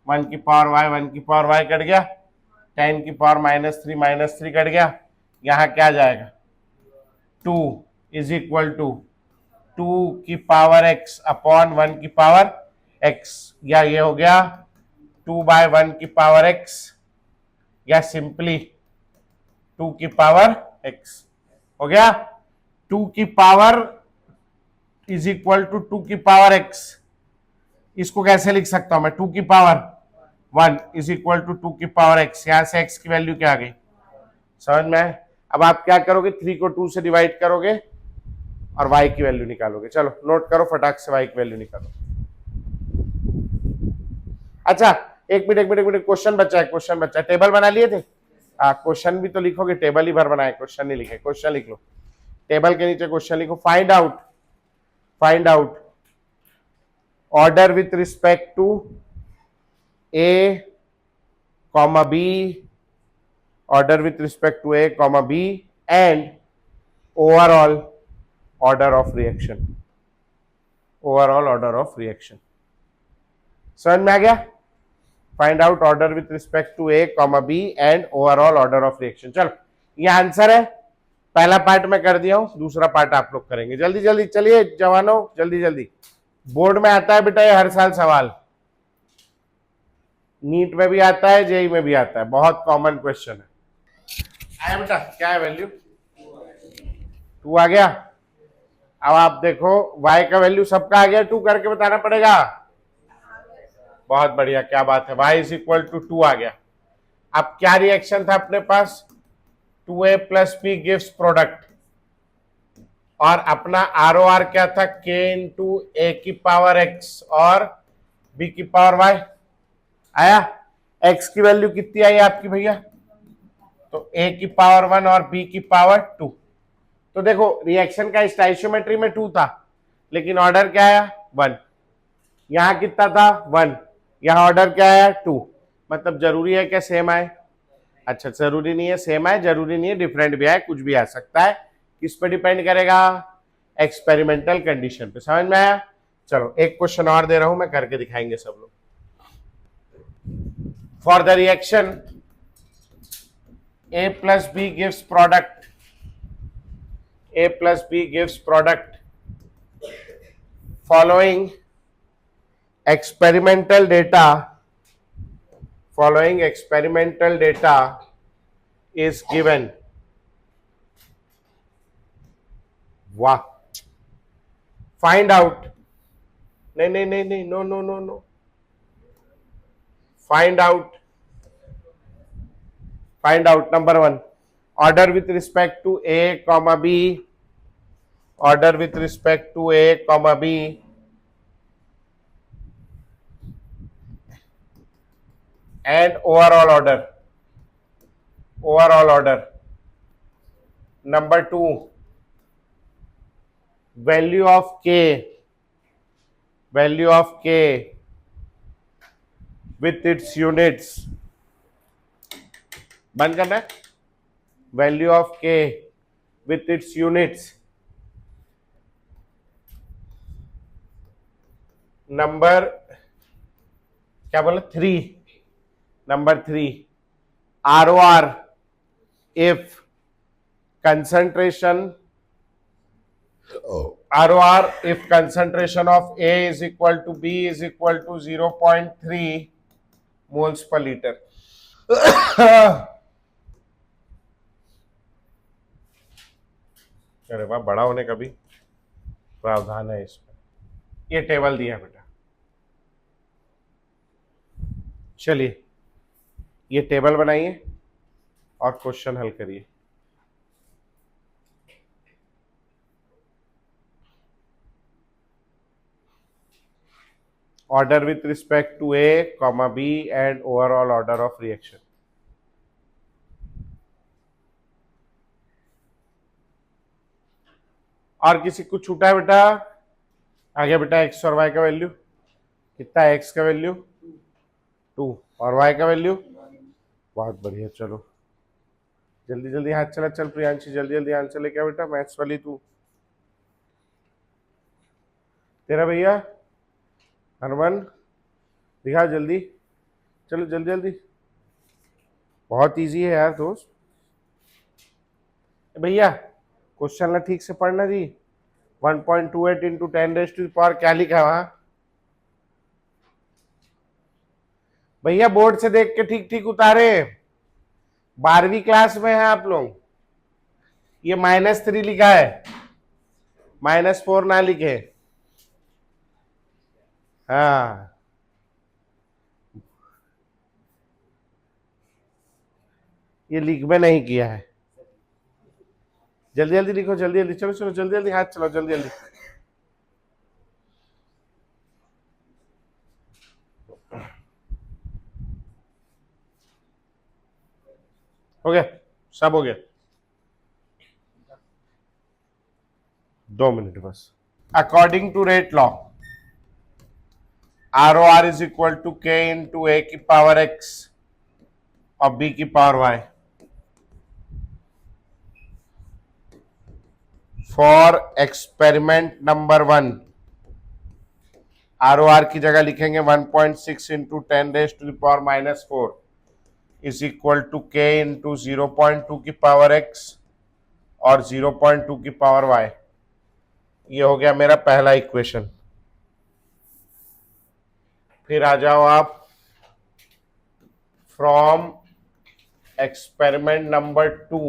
1 की पावर y 1 की पावर y कट गया, 10 की पावर -3 कट गया। यहां क्या जाएगा? 2 इज इक्वल टू 2 की पावर x अपॉन 1 की पावर x, या ये हो गया 2 बाय 1 की पावर x, या सिंपली 2 की पावर x हो गया। 2 की पावर इज इक्वल टू 2 की पावर x। इसको कैसे लिख सकता हूं मैं? 2 की पावर 1 इज इक्वल टू 2 की पावर x। यहां से x की वैल्यू क्या आ गई? समझ में आए? अब आप क्या करोगे? 3 को 2 से डिवाइड करोगे और y की वैल्यू निकालोगे। चलो नोट करो फटाक से, y की वैल्यू निकालो। अच्छा, एक मिनट, क्वेश्चन बचा है, क्वेश्चन बचा है। टेबल बना लिए थे? क्वेश्चन भी तो लिखोगे, टेबल ही भर बनाए, क्वेश्चन नहीं लिखे। क्वेश्चन लिख लो, टेबल के नीचे क्वेश्चन लिखो। Find out order with respect to A, B, order with respect to A, B and overall order of reaction. Overall order of reaction. समझ में आ गया? Find out order with respect to A, B and overall order of reaction. चलो, ये answer है। पहला part मैं कर दिया हूं, दूसरा पार्ट आप लोग करेंगे। जल्दी जल्दी चलिए जवानों, जल्दी जल्दी। बोर्ड में आता है बेटा ये हर साल सवाल, नीट में भी आता है, जेई में भी आता है, बहुत कॉमन क्वेश्चन है। आया बेटा, क्या है वैल्यू? 2 आ गया। अब आप देखो y का वैल्यू सबका आ गया, 2 करके बताना पड़ेगा। बहुत बढ़िया, क्या बात है, y इज इक्वल टू 2 आ गया। अब क्या रिएक्शन था अपने पास? 2a plus B gives product, और अपना आर ओ आर क्या था? k इंटू ए की पावर x और b की पावर y। आया? x की वैल्यू कितनी आई आपकी भैया? तो a की पावर 1 और b की पावर 2। तो देखो रिएक्शन का स्टाइशियोमेट्री में 2 था, लेकिन ऑर्डर क्या आया? 1। यहां कितना था? 1। यहां ऑर्डर क्या आया? 2। मतलब जरूरी है क्या सेम आए? अच्छा, जरूरी नहीं है सेम आए, जरूरी नहीं है डिफरेंट भी आए, कुछ भी आ सकता है। किस पे डिपेंड करेगा? एक्सपेरिमेंटल कंडीशन पे। समझ में आया? चलो एक क्वेश्चन और दे रहा हूं मैं, करके दिखाएंगे सब लोग। For the reaction a plus b gives product, a plus b gives product following experimental data is given। वाह, फाइंड आउट, नहीं नहीं नहीं नहीं, no no no no, find out number 1, order with respect to a comma b, order with respect to a comma b and overall order। number 2, value of k with its units। बंद करना है। Value of k with its units. Number क्या बोला? 3। Number 3, ROR if concentration of A is equal to B is equal to 0.3 moles per liter। अरे वाह, बड़ा होने का भी प्रावधान है इसमें। ये टेबल दिया बेटा, चलिए ये टेबल बनाइए और क्वेश्चन हल करिए। Order with respect to A, B and overall order of reaction. और किसी को छूटा है बेटा? आ गया बेटा, x और y का वैल्यू कितना है? x का वैल्यू 2 और y का वैल्यू, बहुत बढ़िया। चलो जल्दी जल्दी हाथ चला, चल प्रियांशी जल्दी जल्दी आंसर लेके आ बेटा। मैथ्स वाली तू, तेरा भैया हनुमान दिखा जल्दी, चलो जल्दी जल्दी, बहुत इजी है यार दोस्त। भैया क्वेश्चन ना ठीक से पढ़ना जी। 1.28 इंटू 10⁻⁴ क्या लिखा है वहां? भैया बोर्ड से देख के ठीक ठीक उतारे, 12वीं क्लास में है आप लोग। ये -3 लिखा है, -4 ना लिखे। हाँ ये लिख में नहीं किया है। जल्दी जल्दी लिखो, जल्दी जल्दी, चलो चलो जल्दी जल्दी हाथ चलाओ, जल्दी जल्दी। हो गया, सब हो गया। 2 मिनट बस। According to rate law, ROR is equal to k into A की पावर x और B की power y। For experiment number 1, ROR की जगह लिखेंगे 1.6 into 10⁻⁻⁴ is equal to k into 0.2 की पावर x और 0.2 की पावर y। ये हो गया मेरा पहला इक्वेशन। फिर आ जाओ आप फ्रॉम एक्सपेरिमेंट नंबर 2,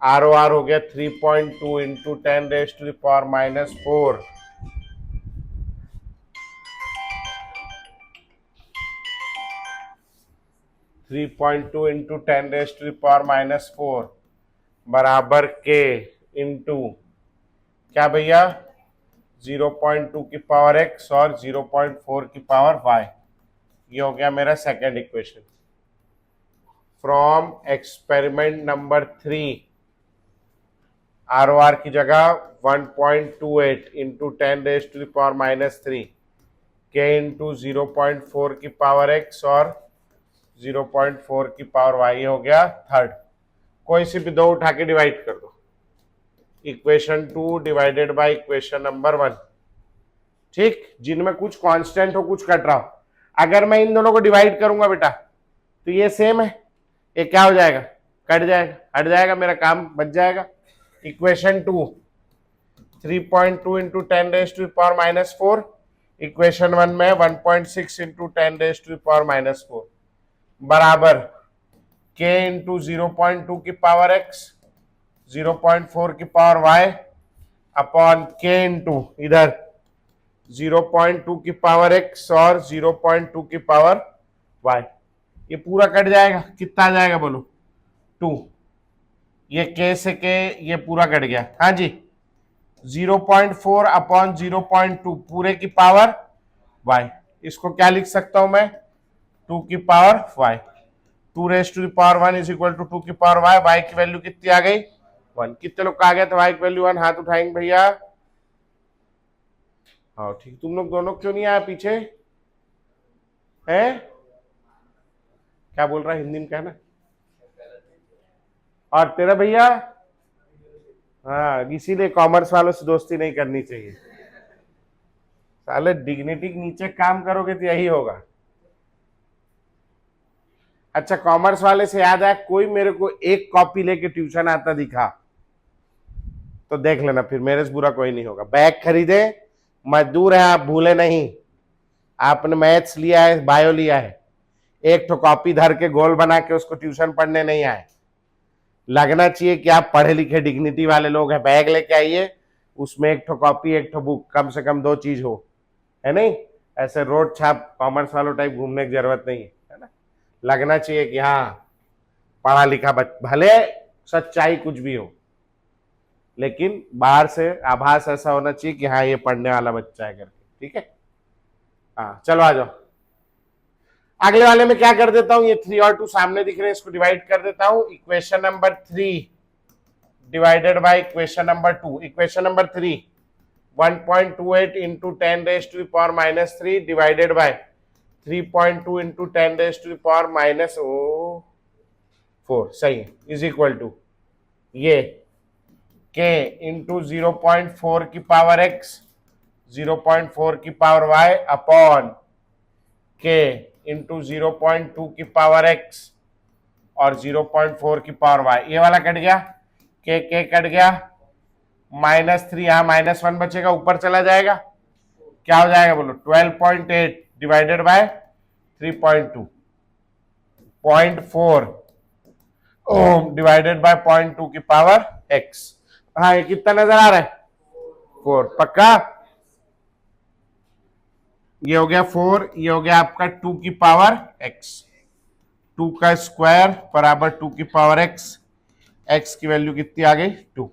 ROR हो गया 3.2 इंटू 10⁻⁻⁴। 3.2 इंटू 10⁻⁻⁴ बराबर के इंटू क्या भैया 0.2 की पावर x और 0.4 की पावर y। ये हो गया मेरा second equation. From experiment number 3, ROR की जगह 1.28 इंटू 10⁻⁻³ के इंटू 0.4 की पावर x और 0.4 की पावर y। हो गया थर्ड। कोई सी भी दो उठा के डिवाइड कर दो। Equation 2 divided by equation number 1। ठीक, जिनमें कुछ कांस्टेंट हो कुछ कट रहा हो। अगर मैं इन दोनों को डिवाइड करूंगा बेटा तो ये सेम है, ये क्या हो जाएगा, कट जाएगा, हट जाएगा, मेरा काम बच जाएगा। Equation 2 3.2 into 10⁻⁻⁴। इक्वेशन 1 में 1.6 इंटू 10⁻⁻⁴ बराबर के इंटू 0.2 की पावर x 0.4 की पावर y अपॉन के इंटू इधर 0.2 की पावर x और 0.2 की पावर y। ये पूरा कट जाएगा, कितना आ जाएगा बोलो 2। ये k से k ये पूरा कट गया। हाँ जी, 0.4 अपॉन 0.2 पूरे की पावर y। इसको क्या लिख सकता हूं मैं, 2 की power y। 2⁻⁴ is equal to 2 की पावर y। y की वैल्यू कितनी आ गई 1। कितने लोग का आ गया था y की वैल्यू 1? हाथ उठाएंगे भैया। हाँ ठीक, तुम लोग दोनों क्यों नहीं आया पीछे हैं? क्या बोल रहा है हिंदी में कहना। और तेरा भैया, हाँ इसीलिए कॉमर्स वालों से दोस्ती नहीं करनी चाहिए। साले डिग्निटी के नीचे काम करोगे तो यही होगा। अच्छा, कॉमर्स वाले से याद आया, कोई मेरे को एक कॉपी लेके ट्यूशन आता दिखा तो देख लेना, फिर मेरे से बुरा कोई नहीं होगा। बैग खरीदे, मजदूर है आप, भूले नहीं। आपने मैथ्स लिया है, बायो लिया है, एक तो कॉपी धर के गोल बना के उसको ट्यूशन पढ़ने नहीं आए। लगना चाहिए कि आप पढ़े लिखे डिग्निटी वाले लोग हैं। बैग लेके आइए, उसमें एक तो कॉपी एक तो बुक, कम से कम 2 चीज हो, है नहीं? ऐसे रोड छाप कॉमर्स वालों टाइप घूमने की जरूरत नहीं है ना। लगना चाहिए कि हाँ पढ़ा लिखा भले सच्चाई कुछ भी हो, लेकिन बाहर से आभास ऐसा होना चाहिए कि हाँ ये पढ़ने वाला बच्चा है करके। ठीक है, हाँ चलो आ जाओ। अगले वाले में क्या कर देता हूं, ये 3 और 2 सामने दिख रहे हैं, इसको डिवाइड कर देता हूं। Equation number 3 divided by equation number 2। Equation number 3 1.28 into 10⁻³ divided by 3.2 into 10⁻⁻⁴ सही है, इज इक्वल टू ये k इंटू 0.4 की पावर x 0.4 की power y upon k into 0.2 की पावर x और 0.4 की पावर y। ये वाला कट गया, k कट गया, -3 यहाँ -1 बचेगा, ऊपर चला जाएगा, क्या हो जाएगा बोलो 12.8 डिवाइडेड बाय 3.2 0.4 ओम डिवाइडेड बाय 0.2 की पावर x। हाँ ये कितना नजर आ रहा है 4, पक्का? ये हो गया 4, ये हो गया आपका 2 की पावर x। 2 का स्क्वायर बराबर 2 की पावर x। x की वैल्यू कितनी आ गई 2।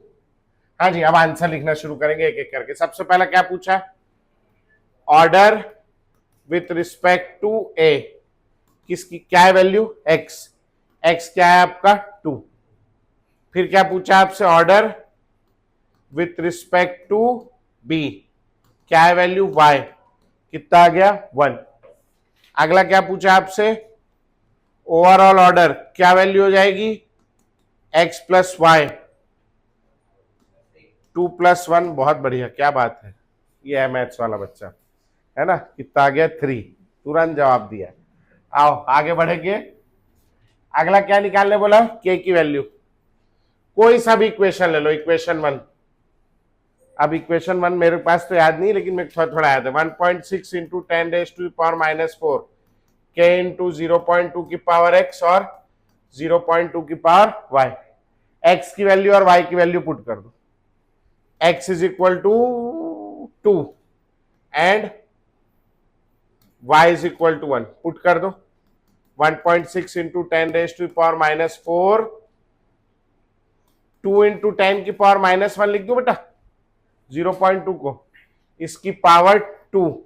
हाँ जी, अब आंसर लिखना शुरू करेंगे एक एक करके। सबसे पहला क्या पूछा, order with respect to a, किसकी क्या है वैल्यू x। x क्या है आपका 2। फिर क्या पूछा आपसे, order with respect to b, क्या है वैल्यू y, कितना आ गया 1। अगला क्या पूछा आपसे, ओवरऑल ऑर्डर, क्या वैल्यू हो जाएगी x प्लस वाई, 2 + 1। बहुत बढ़िया, क्या बात है, ये है मैथ्स वाला बच्चा, है ना। कितना आ गया 3, तुरंत जवाब दिया। आओ आगे बढ़ेंगे। अगला क्या निकालने बोला, k की वैल्यू। कोई सा भी इक्वेशन ले लो, इक्वेशन 1। अब इक्वेशन 1 मेरे पास तो याद नहीं, लेकिन मैं थोड़ा थोड़ा याद है। 1.6 इंटू 10⁻⁻⁴ k इंटू 0.2 की पावर x और 0.2 की पावर y। x की वैल्यू और y की वैल्यू पुट कर दो। x is equal to 2 and y is equal to 1 put कर दो। 1.6 इंटू 10⁻⁻⁴ 2 इंटू 10 की पावर -1 लिख दो बेटा 0.2 को, इसकी पावर 2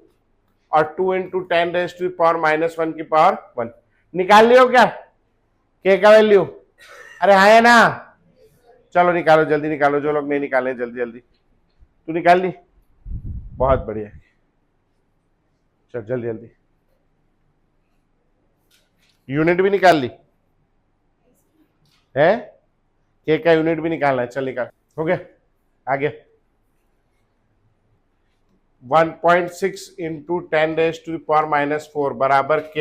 और 2 इंटू 10⁻⁻1 की पावर 1। निकाल लियो क्या k का वैल्यू? अरे हाँ है ना, चलो निकालो, जल्दी निकालो, जो लोग नहीं निकाले जल्दी जल्दी। तू निकाल ली, बहुत बढ़िया, चल जल्दी जल्दी। यूनिट भी निकाल ली है, k का यूनिट भी निकालना है, चल निकाल। हो गया, आगे। 1.6 इंटू 10⁻⁻⁴ बराबर k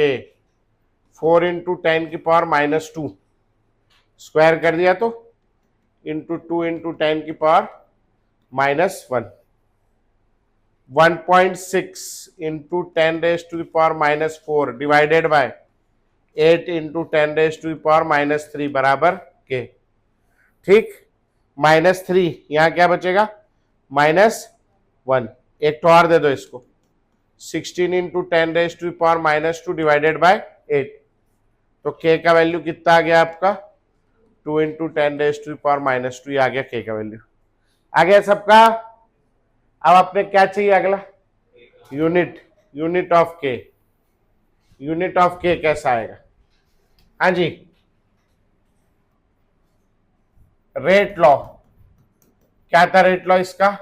4 इंटू 10 की पावर -2 स्क्वायर कर दिया तो इंटू 2 इंटू 10 की power -1। 1.6 into 10⁻⁻⁴ divided by 8 into 10⁻⁻³ बराबर k। ठीक, -3 यहां क्या बचेगा -1। एक तो और दे दो इसको, 16 इंटू 10⁻⁻² डिवाइडेड बाय 8। तो k का वैल्यू कितना आ गया आपका 2 इंटू 10⁻⁻²। आ गया k का वैल्यू, आ गया सबका। अब आपने क्या चाहिए अगला, unit, unit of k। Unit of k कैसा आएगा? हाँ जी, रेट लॉ क्या था? रेट लॉ इसका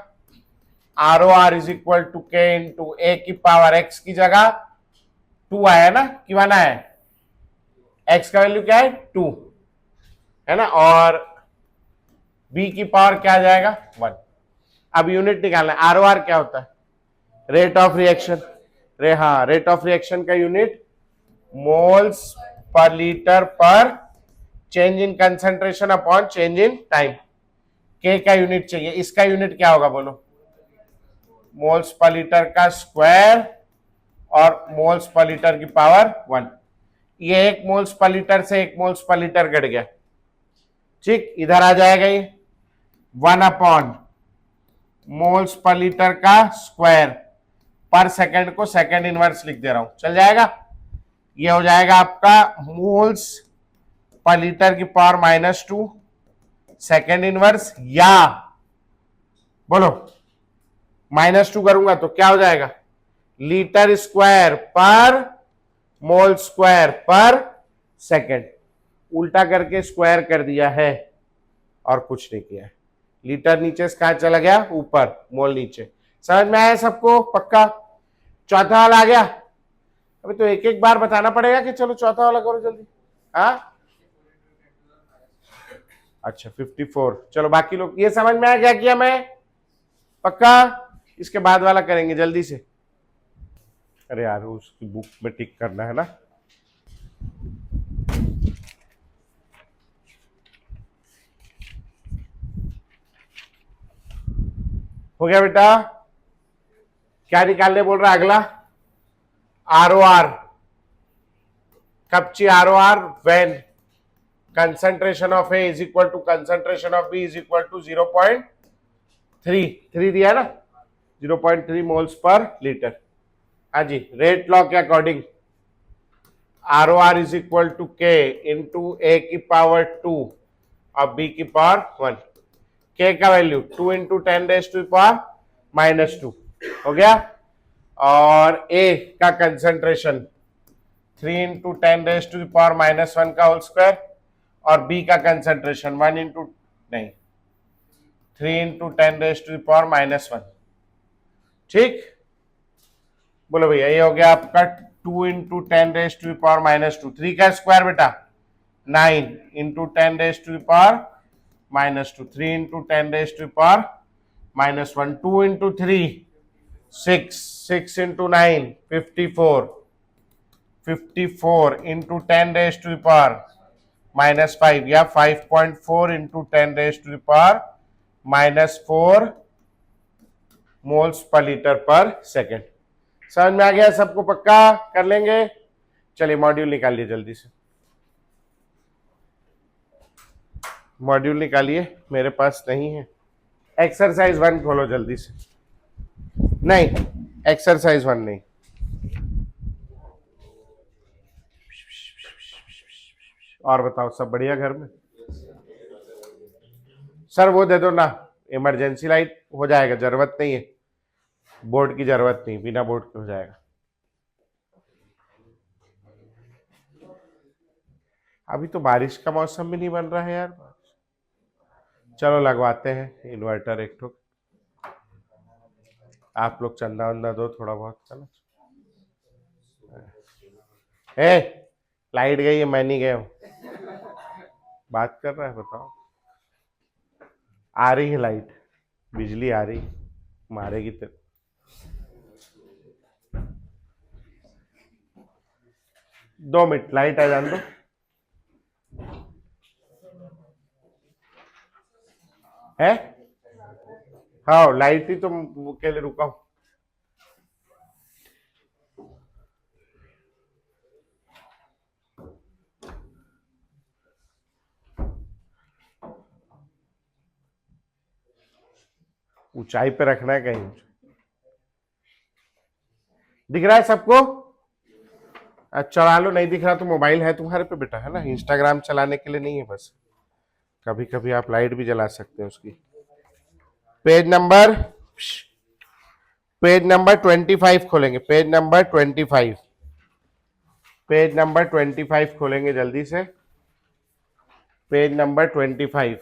ROR is equal to k into A की पावर x की जगह 2 आया ना कि 1 आया? x का वैल्यू क्या है 2 है ना, और b की पावर क्या आ जाएगा 1। अब यूनिट निकालना है। ROR क्या होता है? Rate of reaction. Rate of reaction का यूनिट मोल्स पर लीटर पर change in concentration upon change in time. k का यूनिट चाहिए, इसका यूनिट क्या होगा बोलो? मोल्स पर लीटर का स्क्वायर और मोल्स पर लीटर की पावर 1। ये 1 मोल्स पर लीटर से 1 मोल्स पर लीटर घट गया, ठीक, इधर आ जाएगा ये 1 अपॉन मोल्स पर लीटर का स्क्वायर, पर सेकंड को सेकंड इनवर्स लिख दे रहा हूं, चल जाएगा। ये हो जाएगा आपका मोल्स पर लीटर की पावर -2 सेकंड इनवर्स, या बोलो -2 करूंगा तो क्या हो जाएगा लीटर स्क्वायर पर मोल स्क्वायर पर सेकंड। उल्टा करके स्क्वायर कर दिया है और कुछ नहीं किया है। लीटर नीचे से कहां चला गया? ऊपर, मोल नीचे। समझ में आया सबको? पक्का? चौथा वाला आ गया? अभी तो एक एक बार बताना पड़ेगा कि चलो चौथा वाला करो जल्दी। हाँ अच्छा 54, चलो बाकी लोग ये समझ में आया क्या किया मैं? पक्का? इसके बाद वाला करेंगे जल्दी से। अरे यार उसकी बुक में टिक करना है ना। हो गया बेटा? क्या निकालने बोल रहा है अगला? ROR कब चाहिए? ROR when concentration of A is equal to concentration of B is equal to 0.3 दिया ना, 0.3 मोल्स पर लीटर। हाँ जी, रेट लॉ के according ROR is equal to k into A की पावर 2 और b की पावर 1। k का value 2 into 10⁻⁻2 हो गया, और a का कंसंट्रेशन 3 इंटू 10⁻⁻1 का होल स्क्वायर, और b का कंसंट्रेशन 3 इंटू 10⁻⁻1। ठीक, बोलो भैया ये हो गया आपका 2 इंटू 10⁻⁻2। 3 का स्क्वायर बेटा 9 into 10⁻⁻2, 3 into 10⁻⁻1, 2 into 3 6, 6 into 9 54, 54 into 10⁻⁻ -5 या 5.4 into 10⁻⁻⁻4 moles per litre per second. समझ में आ गया सबको? पक्का कर लेंगे? चलिए मॉड्यूल निकालिए जल्दी से, मॉड्यूल निकालिए, मेरे पास नहीं है। एक्सरसाइज 1 खोलो जल्दी से। नहीं, एक्सरसाइज 1 नहीं, और बताओ सब बढ़िया घर में? सर वो दे दो ना, इमरजेंसी लाइट हो जाएगा, जरूरत नहीं है, बोर्ड की जरूरत नहीं, बिना बोर्ड के हो जाएगा। अभी तो बारिश का मौसम भी नहीं बन रहा है यार। चलो लगवाते हैं इन्वर्टर एक ठो, आप लोग चंदा वंदा दो थोड़ा बहुत। चलो ए, लाइट गई है, मैं नहीं गया हूँ, बात कर रहा है, बताओ। आ रही है लाइट, बिजली आ रही, मारेगी तो। 2 मिनट लाइट आ जान दो। है हाँ, लाइट ही तो के लिए रुका हूं। ऊंचाई पे रखना है कहीं। दिख रहा है सबको? चला लो, नहीं दिख रहा तो मोबाइल है तुम्हारे पे बेटा, है ना, इंस्टाग्राम चलाने के लिए नहीं है, बस कभी कभी आप लाइट भी जला सकते हैं उसकी। पेज नंबर 25 खोलेंगे, पेज नंबर 25, पेज नंबर 25 खोलेंगे जल्दी से, पेज नंबर 25।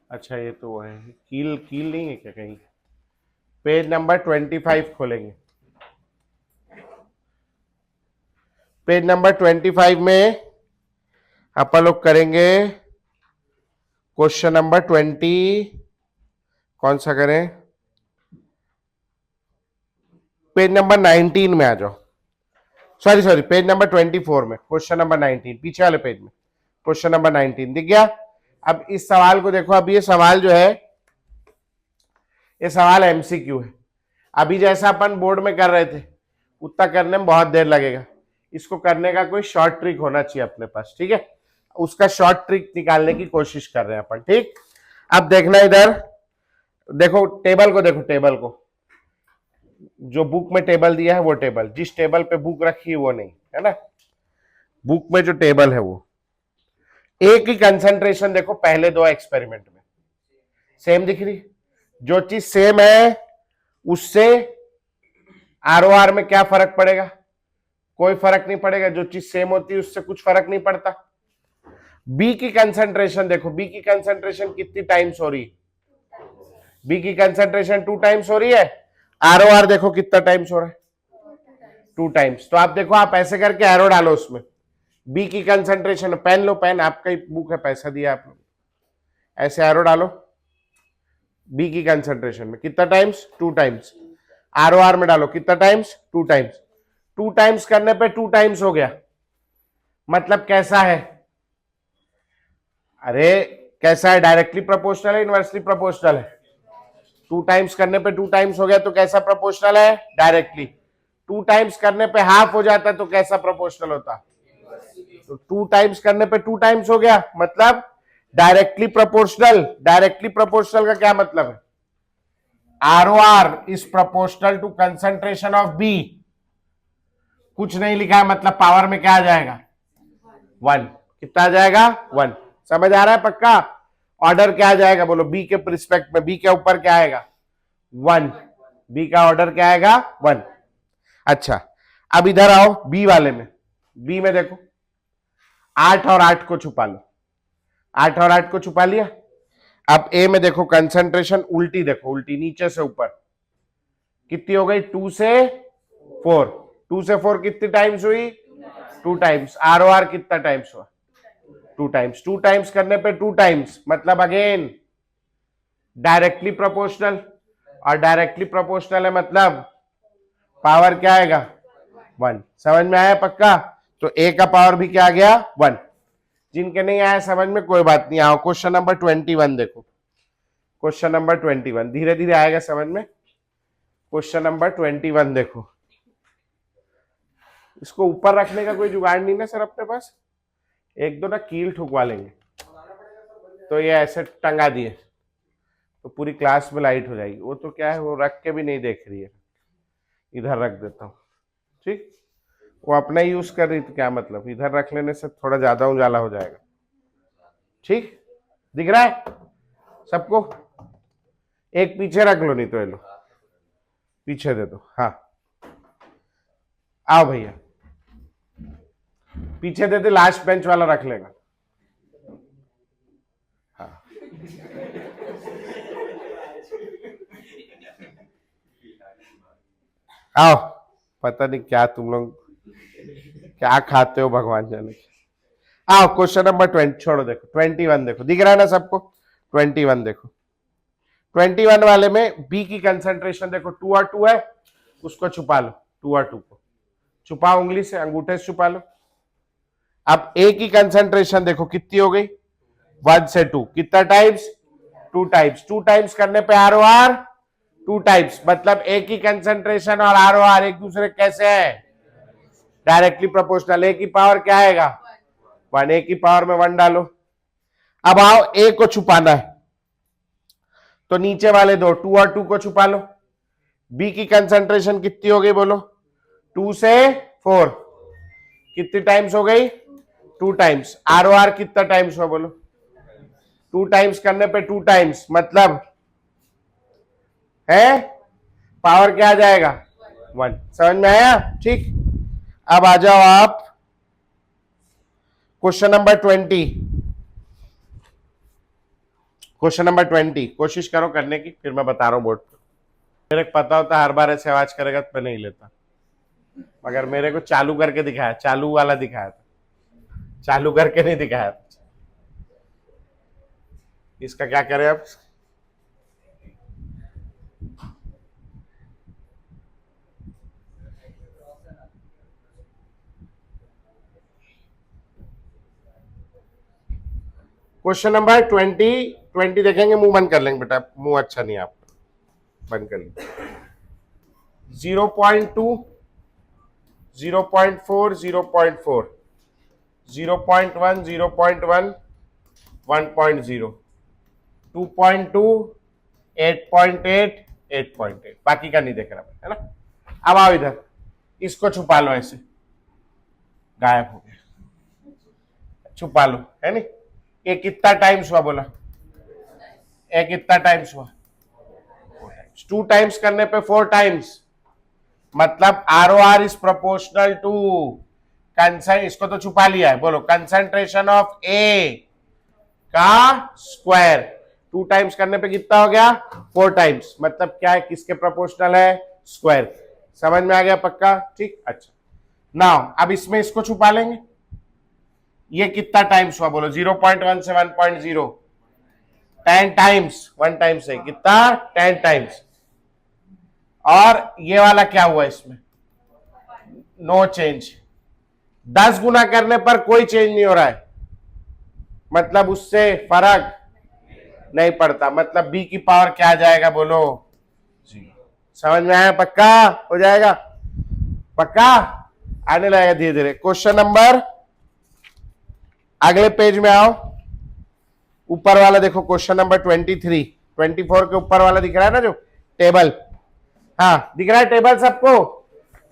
अच्छा ये तो है, कील कील नहीं है क्या कहीं? पेज नंबर 25 खोलेंगे। पेज नंबर 25 में अपन लोग करेंगे क्वेश्चन नंबर 20, कौन सा करें? पेज नंबर 19 में आ जाओ, सॉरी पेज नंबर 24 में, क्वेश्चन नंबर 19 पीछे वाले पेज में, क्वेश्चन नंबर 19 दिख गया? अब इस सवाल को देखो, अब ये सवाल जो है, ये सवाल एमसीक्यू है। अभी जैसा अपन बोर्ड में कर रहे थे उतना करने में बहुत देर लगेगा, इसको करने का कोई शॉर्ट ट्रिक होना चाहिए अपने पास, ठीक है? उसका शॉर्ट ट्रिक निकालने की कोशिश कर रहे हैं अपन, ठीक? अब देखना इधर, देखो टेबल को, देखो टेबल को, जो बुक में टेबल दिया है वो टेबल, जिस टेबल पे बुक रखी है वो नहीं, है ना? बुक में जो टेबल है वो एक ही कंसंट्रेशन, देखो पहले 2 एक्सपेरिमेंट में सेम दिख रही, जो चीज सेम है उससे आरओआर में क्या फर्क पड़ेगा? कोई फर्क नहीं पड़ेगा, जो चीज सेम होती है उससे कुछ फर्क नहीं पड़ता। बी की कंसंट्रेशन देखो, बी की कंसंट्रेशन कितनी टाइम्स हो रही? बी की कंसंट्रेशन 2 टाइम्स हो रही है, आरओआर देखो कितना टाइम्स हो रहा है? 2 टाइम्स। तो आप देखो, आप ऐसे करके एरो डालो उसमें, बी की कंसंट्रेशन, पेन लो, पेन आपका ही बुक है, पैसा दिया आप लोग, ऐसे एरो डालो, बी की कंसंट्रेशन में कितना टाइम्स? 2 टाइम्स। आरओआर में डालो कितना टाइम्स? 2 टाइम्स। 2 टाइम्स करने पे 2 टाइम्स हो गया, मतलब कैसा है? अरे कैसा है? डायरेक्टली प्रोपोर्शनल है, इनवर्सली प्रोपोर्शनल है? 2 टाइम्स करने पे 2 टाइम्स हो गया तो कैसा प्रोपोर्शनल है? डायरेक्टली। 2 टाइम्स करने पे हाफ हो जाता तो कैसा प्रोपोर्शनल होता? तो 2 टाइम्स करने पे 2 टाइम्स हो गया, मतलब डायरेक्टली प्रोपोर्शनल। डायरेक्टली प्रोपोर्शनल का क्या मतलब है? ROR is proportional to concentration of B. कुछ नहीं लिखा है, मतलब पावर में क्या आ जाएगा? 1। कितना आ जाएगा? 1। समझ आ रहा है पक्का? ऑर्डर क्या आ जाएगा बोलो? बी के रिस्पेक्ट में, बी के ऊपर क्या आएगा? 1। बी का ऑर्डर क्या आएगा? 1। अच्छा, अब इधर आओ बी वाले में, बी में देखो 8 और 8 को छुपा लो, 8 और 8 को छुपा लिया। अब ए में देखो कंसंट्रेशन उल्टी, देखो उल्टी, नीचे से ऊपर कितनी हो गई? 2 से 4। 2 से 4 कितनी टाइम्स हुई? 2 टाइम्स। आरओआर कितना टाइम्स हुआ? 2 टाइम्स। 2 टाइम्स करने पे 2 टाइम्स, मतलब अगेन डायरेक्टली प्रोपोर्शनल, और डायरेक्टली प्रोपोर्शनल है मतलब पावर क्या आएगा? 1। समझ में आया पक्का? तो ए का पावर भी क्या आ गया 1। जिनके नहीं आया समझ में कोई बात नहीं, आओ क्वेश्चन नंबर 21 देखो। क्वेश्चन नंबर 21 धीरे धीरे आएगा समझ में। क्वेश्चन नंबर 21 देखो। इसको ऊपर रखने का कोई जुगाड़ नहीं ना सर अपने पास? एक दो ना कील ठुकवा लेंगे तो ये ऐसे टंगा दिए तो पूरी क्लास में लाइट हो जाएगी। वो तो क्या है, वो रख के भी नहीं देख रही है, इधर रख देता हूँ। ठीक, वो अपना यूज कर रही तो क्या मतलब, इधर रख लेने से थोड़ा ज्यादा उजाला हो जाएगा। ठीक, दिख रहा है सबको? एक पीछे रख लो, नहीं तो ये लो पीछे दे दो। हाँ आओ भैया, पीछे दे दे, लास्ट बेंच वाला रख लेगा। हाँ आओ, पता नहीं क्या तुम लोग क्या खाते हो भगवान जाने। आओ क्वेश्चन नंबर 20 छोड़ो, देखो 21 देखो, दिख रहा है ना सबको? 21 देखो। 21 वाले में बी की कंसंट्रेशन देखो 2 और 2 है, उसको छुपा लो। 2 और 2 को छुपाओ, उंगली से अंगूठे से छुपा लो। अब ए की कंसंट्रेशन देखो कितनी हो गई, 1 से 2, कितना टाइम्स? 2 टाइम्स। 2 टाइम्स करने पे आर ओ आर 2 टाइम्स, मतलब ए की कंसंट्रेशन और आर ओ आर एक दूसरे कैसे है? Directly proportional. ए की पावर क्या आएगा 1, ए की पावर में 1 डालो। अब आओ ए को छुपाना है तो नीचे वाले दो 2 और 2 को छुपा लो। बी की कंसंट्रेशन कितनी हो गई बोलो? 2 से 4, कितनी टाइम्स हो गई? 2 टाइम्स। आर ओ आर कितना टाइम्स हो बोलो? 2 टाइम्स करने पे 2 टाइम्स, मतलब है पावर क्या आ जाएगा 1। समझ में आया? ठीक, अब आ जाओ आप क्वेश्चन नंबर 20। क्वेश्चन नंबर 20 कोशिश करो करने की, फिर मैं बता रहा हूं बोर्ड पर। मेरे को पता होता हर बार ऐसे आवाज करेगा तो मैं नहीं लेता, मगर मेरे को चालू करके दिखाया, चालू वाला दिखाया था, चालू करके नहीं दिखाया था। इसका क्या करें अब? क्वेश्चन नंबर 20 देखेंगे, मुंह बंद कर लेंगे बेटा, मुंह अच्छा नहीं आपका, बंद कर लेंगे। 0.2, 0.4, 0.4, 0.1, 0.1, 1.0, 2.2, 8.8, 8.8, बाकी का नहीं देख रहा है ना। अब आओ इधर, इसको छुपा लो, ऐसे गायब हो गया, छुपा लो, है नहीं? ये कितना टाइम्स हुआ बोला? ये कितना टाइम्स हुआ? 2 टाइम्स करने पे 4 टाइम्स, मतलब R O R is proportional to इसको तो छुपा लिया है, बोलो कंसंट्रेशन ऑफ ए का स्क्वायर। 2 टाइम्स करने पे कितना हो गया? 4 टाइम्स, मतलब क्या है, किसके प्रोपोर्शनल है? स्क्वायर। समझ में आ गया पक्का? ठीक, अच्छा नाउ अब इसमें इसको छुपा लेंगे। ये कितना टाइम्स हुआ बोलो? 0.1 से 1.0, 10 टाइम्स। 1 टाइम्स है कितना? 10 टाइम्स। और ये वाला क्या हुआ इसमें? No change. 10 गुना करने पर कोई चेंज नहीं हो रहा है, मतलब उससे फर्क नहीं पड़ता, मतलब बी की पावर क्या आ जाएगा बोलो? जी। समझ में आया? पक्का हो जाएगा? पक्का आने लगेगा धीरे धीरे। क्वेश्चन नंबर, अगले पेज में आओ, ऊपर वाला देखो, क्वेश्चन नंबर 23, 24 के ऊपर वाला दिख रहा है ना जो टेबल? हाँ दिख रहा है टेबल सबको?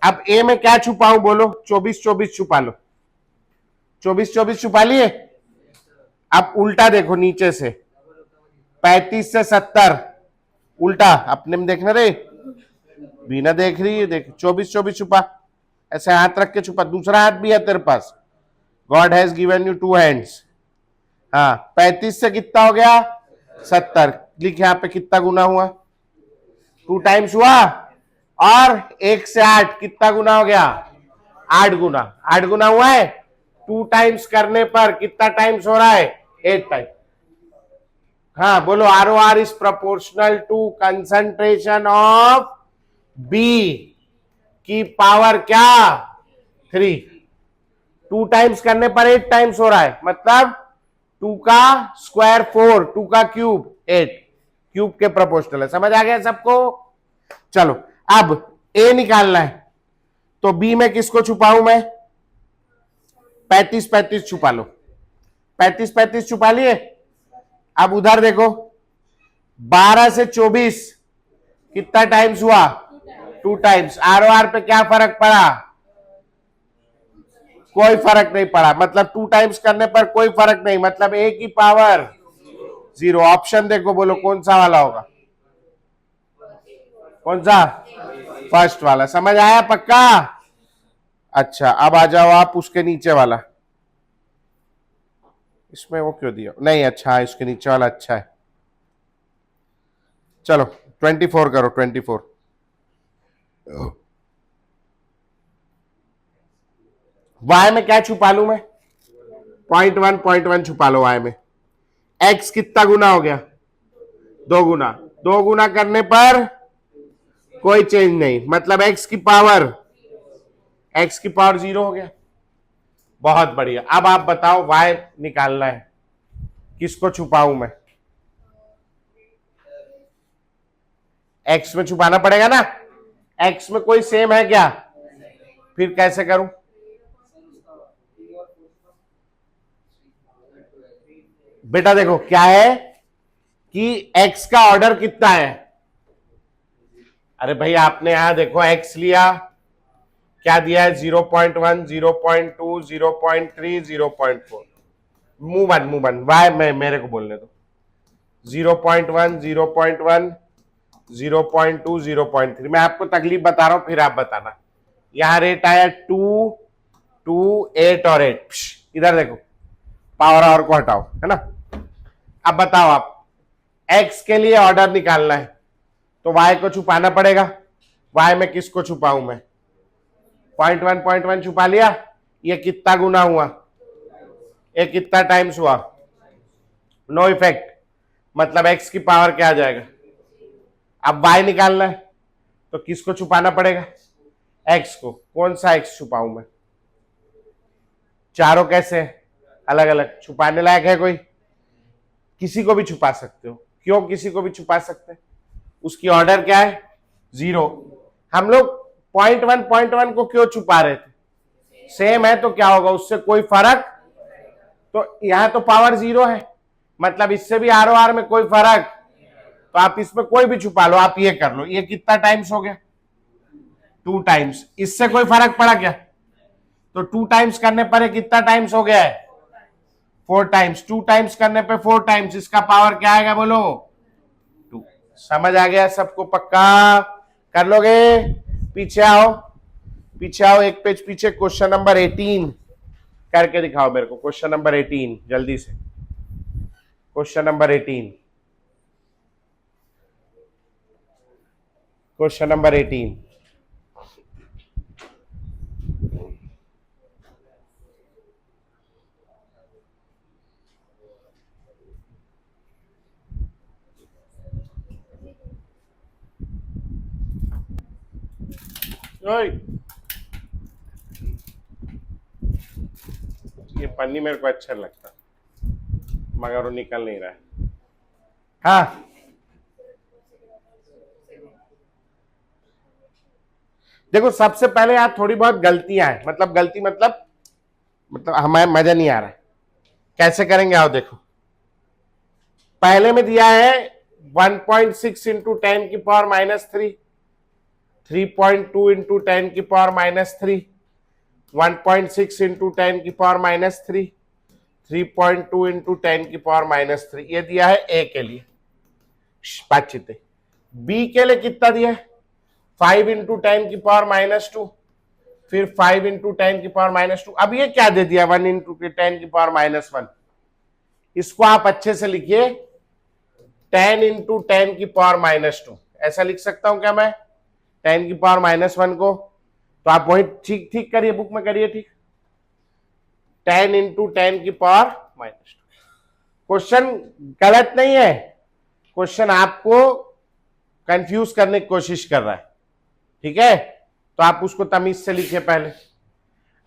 अब ए में क्या छुपाऊं बोलो? 24 24 छुपा लो। 24 24 छुपा लिए। अब उल्टा देखो नीचे से, 35 से 70 उल्टा, अपने में देखना रे, बीना देख रही है, देख 24 24 छुपा, ऐसे हाथ रख के छुपा, दूसरा हाथ भी है तेरे पास, God has given you 2 hands. हाँ 35 से कितना हो गया? 70। लिख यहाँ पे कितना गुना हुआ? 2 टाइम्स हुआ। और 1 से 8 कितना गुना हो गया? 8 गुना। 8 गुना हुआ है। 2 टाइम्स करने पर कितना टाइम्स हो रहा है? 8 टाइम। हाँ बोलो, R O R is proportional to concentration of B की पावर क्या? 3। 2 टाइम्स करने पर 8 टाइम्स हो रहा है, मतलब 2 का स्क्वायर 4, 2 का क्यूब 8, क्यूब के प्रोपोर्शनल है। समझ आ गया सबको? चलो अब ए निकालना है, तो बी में किसको छुपाऊं मैं? 35 35 छुपा लो, 35 35 छुपा लिए। अब उधर देखो, 12 से 24 कितना टाइम्स हुआ? 2 टाइम्स। आर ओ आर पे क्या फर्क पड़ा? कोई फर्क नहीं पड़ा, मतलब 2 टाइम्स करने पर कोई फर्क नहीं, मतलब ए की पावर 0। ऑप्शन देखो, बोलो कौन सा वाला होगा? कौन सा? फर्स्ट वाला। समझ आया पक्का? अच्छा अब आ जाओ आप उसके नीचे वाला। इसमें वो क्यों दिया? नहीं अच्छा है, इसके नीचे वाला अच्छा है। चलो 24 करो, 24। वाई में क्या छुपा लू मैं? 0.1 छुपा लो वाई में। एक्स कितना गुना हो गया? 2 गुना। 2 गुना करने पर कोई चेंज नहीं, मतलब एक्स की पावर 0 हो गया। बहुत बढ़िया। अब आप बताओ वाई निकालना है, किसको छुपाऊं मैं? एक्स में छुपाना पड़ेगा ना। एक्स में कोई सेम है क्या? फिर कैसे करूं? बेटा देखो क्या है कि एक्स का ऑर्डर कितना है? अरे भाई आपने यहां देखो एक्स लिया, क्या दिया है? 0.1, 0.2, 0.3, 0.4। मुंह बंद वाई में मेरे को बोलने दो। 0.1, 0.1, 0.2, 0.3। मैं आपको तकलीफ बता रहा हूं, फिर आप बताना। यहां रेट आया 2, 2, 8 और 8। इधर देखो, पावर आवर को हटाओ, है ना। अब बताओ आप, एक्स के लिए ऑर्डर निकालना है तो वाई को छुपाना पड़ेगा। वाई में किसको छुपाऊं मैं? 0.1 छुपा लिया। ये कितना गुना हुआ? ये कितना टाइम्स हुआ? नो इफेक्ट, मतलब एक्स की पावर क्या आ जाएगा? अब वाई निकालना है तो किसको छुपाना पड़ेगा? एक्स को। कौन सा एक्स छुपाऊं मैं? चारों कैसे अलग अलग? छुपाने लायक है कोई? किसी को भी छुपा सकते हो। क्यों किसी को भी छुपा सकते हैं? उसकी ऑर्डर क्या है? 0। हम लोग 0.1 को क्यों छुपा रहे थे? सेम है तो क्या होगा, उससे कोई फर्क। तो यहां तो पावर 0 है, मतलब इससे भी आर ओ आर में कोई फर्क। तो आप इसमें कोई भी छुपा लो। आप ये कर लो, ये कितना टाइम्स हो गया? 2 टाइम्स। इससे कोई फर्क पड़ा क्या? तो 2 टाइम्स करने पर कितना टाइम्स हो गया है? 4 टाइम्स। 2 टाइम्स करने पे 4 टाइम्स, इसका पावर क्या आएगा बोलो? 2। समझ आ गया सबको पक्का? कर लोगे? पीछे आओ, पीछे आओ, एक पेज पीछे। क्वेश्चन नंबर 18 करके दिखाओ मेरे को। क्वेश्चन नंबर 18 जल्दी से। Question number 18, question number 18। ये पन्नी मेरे को अच्छा लगता, मगर वो निकल नहीं रहा है। हाँ देखो, सबसे पहले यार थोड़ी बहुत गलतियां हैं, मतलब गलती मतलब हमें मजा नहीं आ रहा है। कैसे करेंगे आओ देखो। पहले में दिया है 1.6 इंटू 10 की पावर -3, 3.2 इंटू 10 की पावर -3, 1.6 इंटू 10 की पावर -3, 3.2 इंटू 10 की पावर -3। ये दिया है ए के लिए। बातचीत। बी के लिए कितना दिया है? 5 इंटू 10 की पावर -2, फिर 5 इंटू 10 की पावर -2। अब ये क्या दे दिया? 1 इंटू 10 की पावर -1। इसको आप अच्छे से लिखिए, 10 इंटू 10 की पावर -2। ऐसा लिख सकता हूं क्या मैं 10 की पावर -1 को? तो आप वही ठीक ठीक करिए, बुक में करिए ठीक। 10 इंटू 10 की पावर -2। क्वेश्चन गलत नहीं है, क्वेश्चन आपको कंफ्यूज करने की कोशिश कर रहा है, ठीक है। तो आप उसको तमीज से लिखिए पहले।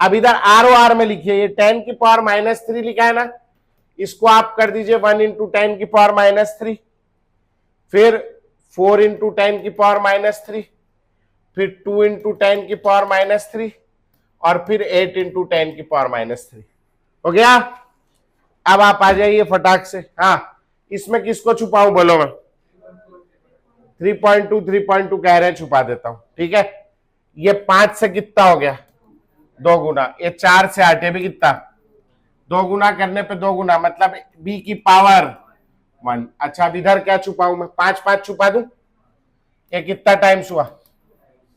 अब इधर आर ओ आर में लिखिए, ये 10⁻³ लिखा है ना, इसको आप कर दीजिए 1 × 10⁻3, फिर 4 × 10⁻3, फिर 2 × 10⁻3 और फिर 8 × 10⁻3। हो गया। अब आप आ जाइए फटाक से। हाँ, इसमें किसको छुपाऊं बोलो? मैं 3.2 कह रहे हैं, छुपा देता हूं। ठीक है, ये 5 से कितना हो गया? 2 गुना। ये 4 से 8, ये भी कितना? 2 गुना करने पे 2 गुना, मतलब b की पावर 1। अच्छा, अब इधर क्या छुपाऊं मैं? 5 5 छुपा दूं। ये कितना टाइम्स हुआ?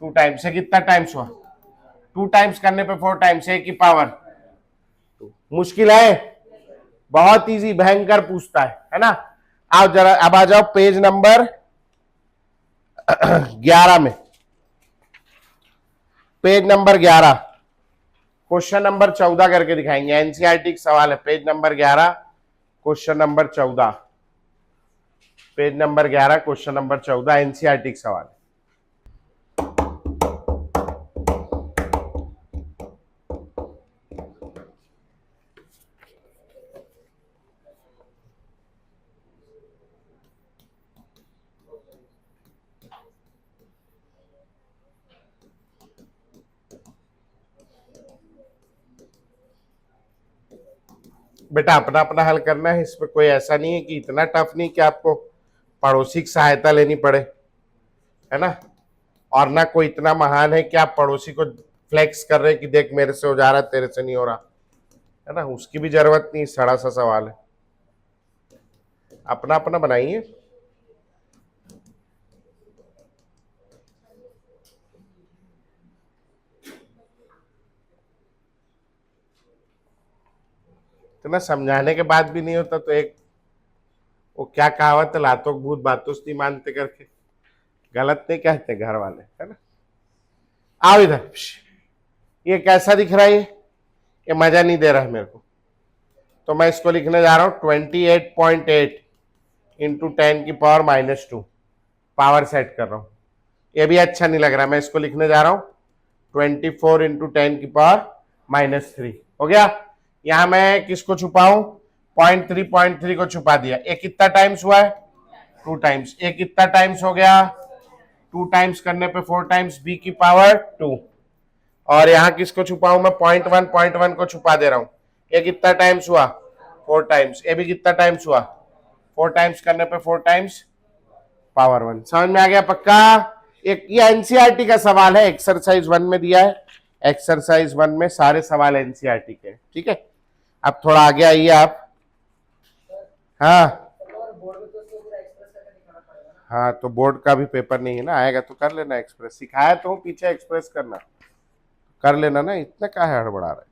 2 टाइम्स। ये कितना टाइम्स हुआ? 2 टाइम्स करने पे 4 टाइम्स, a की पावर 2। मुश्किल है? बहुत इजी, भयंकर पूछता है ना। आओ जरा, अब आ जाओ पेज नंबर 11 में। पेज नंबर 11 क्वेश्चन नंबर 14 करके दिखाएंगे। एनसीईआरटी का सवाल है, page number 11 question number 14। Page number 11 question number 14 NCERT का सवाल है। बेटा अपना अपना हल करना है, इसमें कोई ऐसा नहीं है कि इतना टफ नहीं कि आपको पड़ोसी की सहायता लेनी पड़े, है ना। और ना कोई इतना महान है कि आप पड़ोसी को फ्लेक्स कर रहे कि देख मेरे से हो जा रहा है, तेरे से नहीं हो रहा, है ना। उसकी भी जरूरत नहीं, सड़ा सा सवाल है। अपना अपना बनाइए। इतना समझाने के बाद भी नहीं होता तो एक वो क्या कहावत है, लातों को भूत बातों से नहीं मानते करके, गलत नहीं कहते घर वाले, है ना। आओ इधर। ये कैसा दिख रहा है? ये मजा नहीं दे रहा है मेरे को, तो मैं इसको लिखने जा रहा हूं 28.8 × 10⁻²। पावर सेट कर रहा हूं। ये भी अच्छा नहीं लग रहा, मैं इसको लिखने जा रहा हूं 24 × 10⁻³ हो गया। यहां मैं किसको छुपाऊं? 0.3 को छुपा दिया। एक कितना टाइम्स हुआ है? 2 टाइम्स। एक कितना टाइम्स हो गया? 2 टाइम्स करने पे 4 टाइम्स, b की पावर 2। और यहां किसको छुपाऊं मैं? 0.1 को छुपा दे रहा हूं। ये कितना टाइम्स हुआ? 4 टाइम्स। ये भी कितना टाइम्स हुआ? 4 टाइम्स करने पे 4 टाइम्स पावर 1। समझ में आ गया पक्का? एक ये एनसीईआरटी का सवाल है, एक्सरसाइज 1 में दिया है। एक्सरसाइज 1 में सारे सवाल एनसीईआरटी के। ठीक है, अब थोड़ा आगे आइए आप। हाँ हाँ, तो बोर्ड का भी पेपर नहीं है ना, आएगा तो कर लेना एक्सप्रेस। सिखाया तो हूँ पीछे एक्सप्रेस करना, कर लेना ना, इतना क्या है हड़बड़ा रहा है।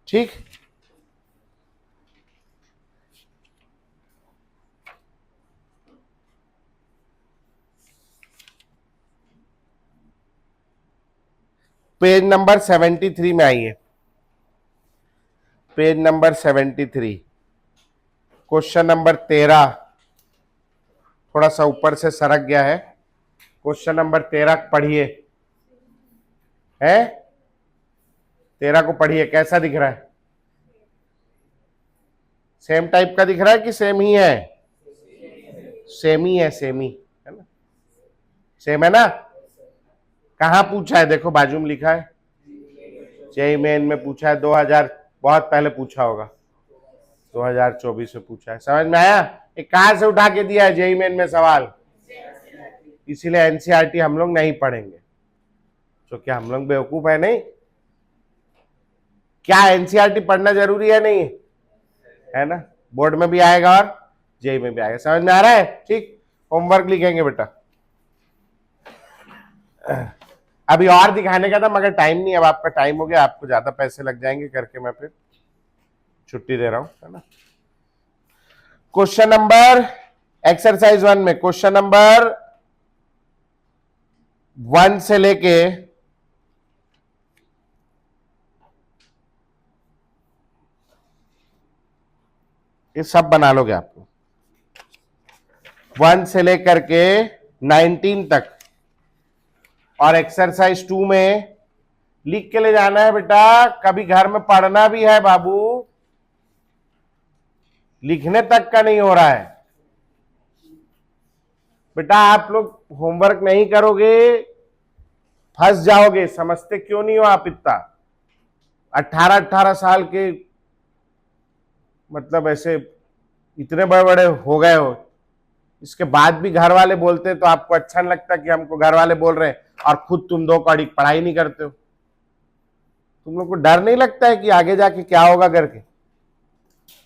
ठीक, पेज नंबर 73 में आइए। पेज नंबर 73 क्वेश्चन नंबर 13, थोड़ा सा ऊपर से सरक गया है। क्वेश्चन नंबर 13 पढ़िए। है 13 को पढ़िए, कैसा दिख रहा है? सेम टाइप का दिख रहा है कि सेम ही है? सेम ही है, सेम ही है ना, सेम है ना। कहाँ पूछा है? देखो बाजू में लिखा है, जेईई मेन में पूछा है। 2000 बहुत पहले पूछा होगा, 2024 में पूछा है। समझ में आया? ये कहां से उठा के दिया है जेईई मेन में सवाल? इसीलिए एनसीईआरटी हम लोग नहीं पढ़ेंगे। तो क्या हम लोग बेवकूफ है? नहीं। क्या एनसीईआरटी पढ़ना जरूरी है? नहीं है ना। बोर्ड में भी आएगा और जेईई में भी आएगा। समझ में आ रहा है? ठीक, होमवर्क लिखेंगे बेटा। अभी और दिखाने का था मगर टाइम नहीं, अब आपका टाइम हो गया, आपको ज्यादा पैसे लग जाएंगे करके मैं फिर छुट्टी दे रहा हूं, है ना। क्वेश्चन नंबर एक्सरसाइज 1 में क्वेश्चन नंबर 1 से लेके ये सब बना लोगे आपको, 1 से लेकर के 19 तक और एक्सरसाइज 2 में लिख के ले जाना है बेटा, कभी घर में पढ़ना भी है बाबू, लिखने तक का नहीं हो रहा है बेटा। आप लोग होमवर्क नहीं करोगे फंस जाओगे। समझते क्यों नहीं हो आप इतना? 18-18 साल के, मतलब ऐसे इतने बड़े बड़े हो गए हो, इसके बाद भी घर वाले बोलते तो आपको अच्छा नहीं लगता कि हमको घर वाले बोल रहे हैं, और खुद तुम 2 कड़ी पढ़ाई नहीं करते हो। तुम लोग को डर नहीं लगता है कि आगे जाके क्या होगा करके?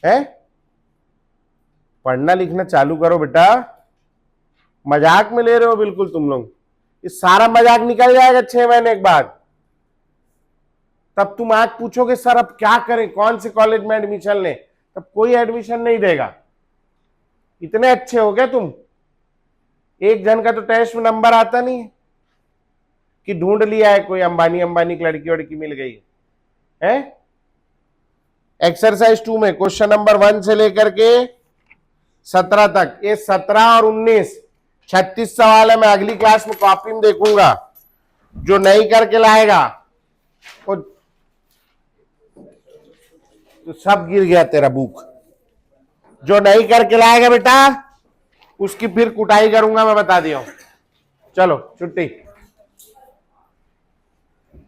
है, पढ़ना लिखना चालू करो बेटा। मजाक में ले रहे हो बिल्कुल तुम लोग। ये सारा मजाक निकल जाएगा 6 महीने के बाद। तब तुम आज पूछोगे सर अब क्या करें, कौन से कॉलेज में एडमिशन लें, तब कोई एडमिशन नहीं देगा। इतने अच्छे हो गए तुम। एक जन का तो टेस्ट में नंबर आता नहीं है कि ढूंढ लिया है कोई अंबानी अंबानी की लड़की वड़की मिल गई है। एक्सरसाइज 2 में क्वेश्चन नंबर 1 से लेकर के 17 तक, ये 17 और 19 36 सवाल है। मैं अगली क्लास में कॉपी में देखूंगा, जो नहीं करके लाएगा वो तो सब गिर गया तेरा बुक। जो नहीं करके लाएगा बेटा उसकी फिर कुटाई करूंगा, मैं बता दिया हूं। चलो छुट्टी।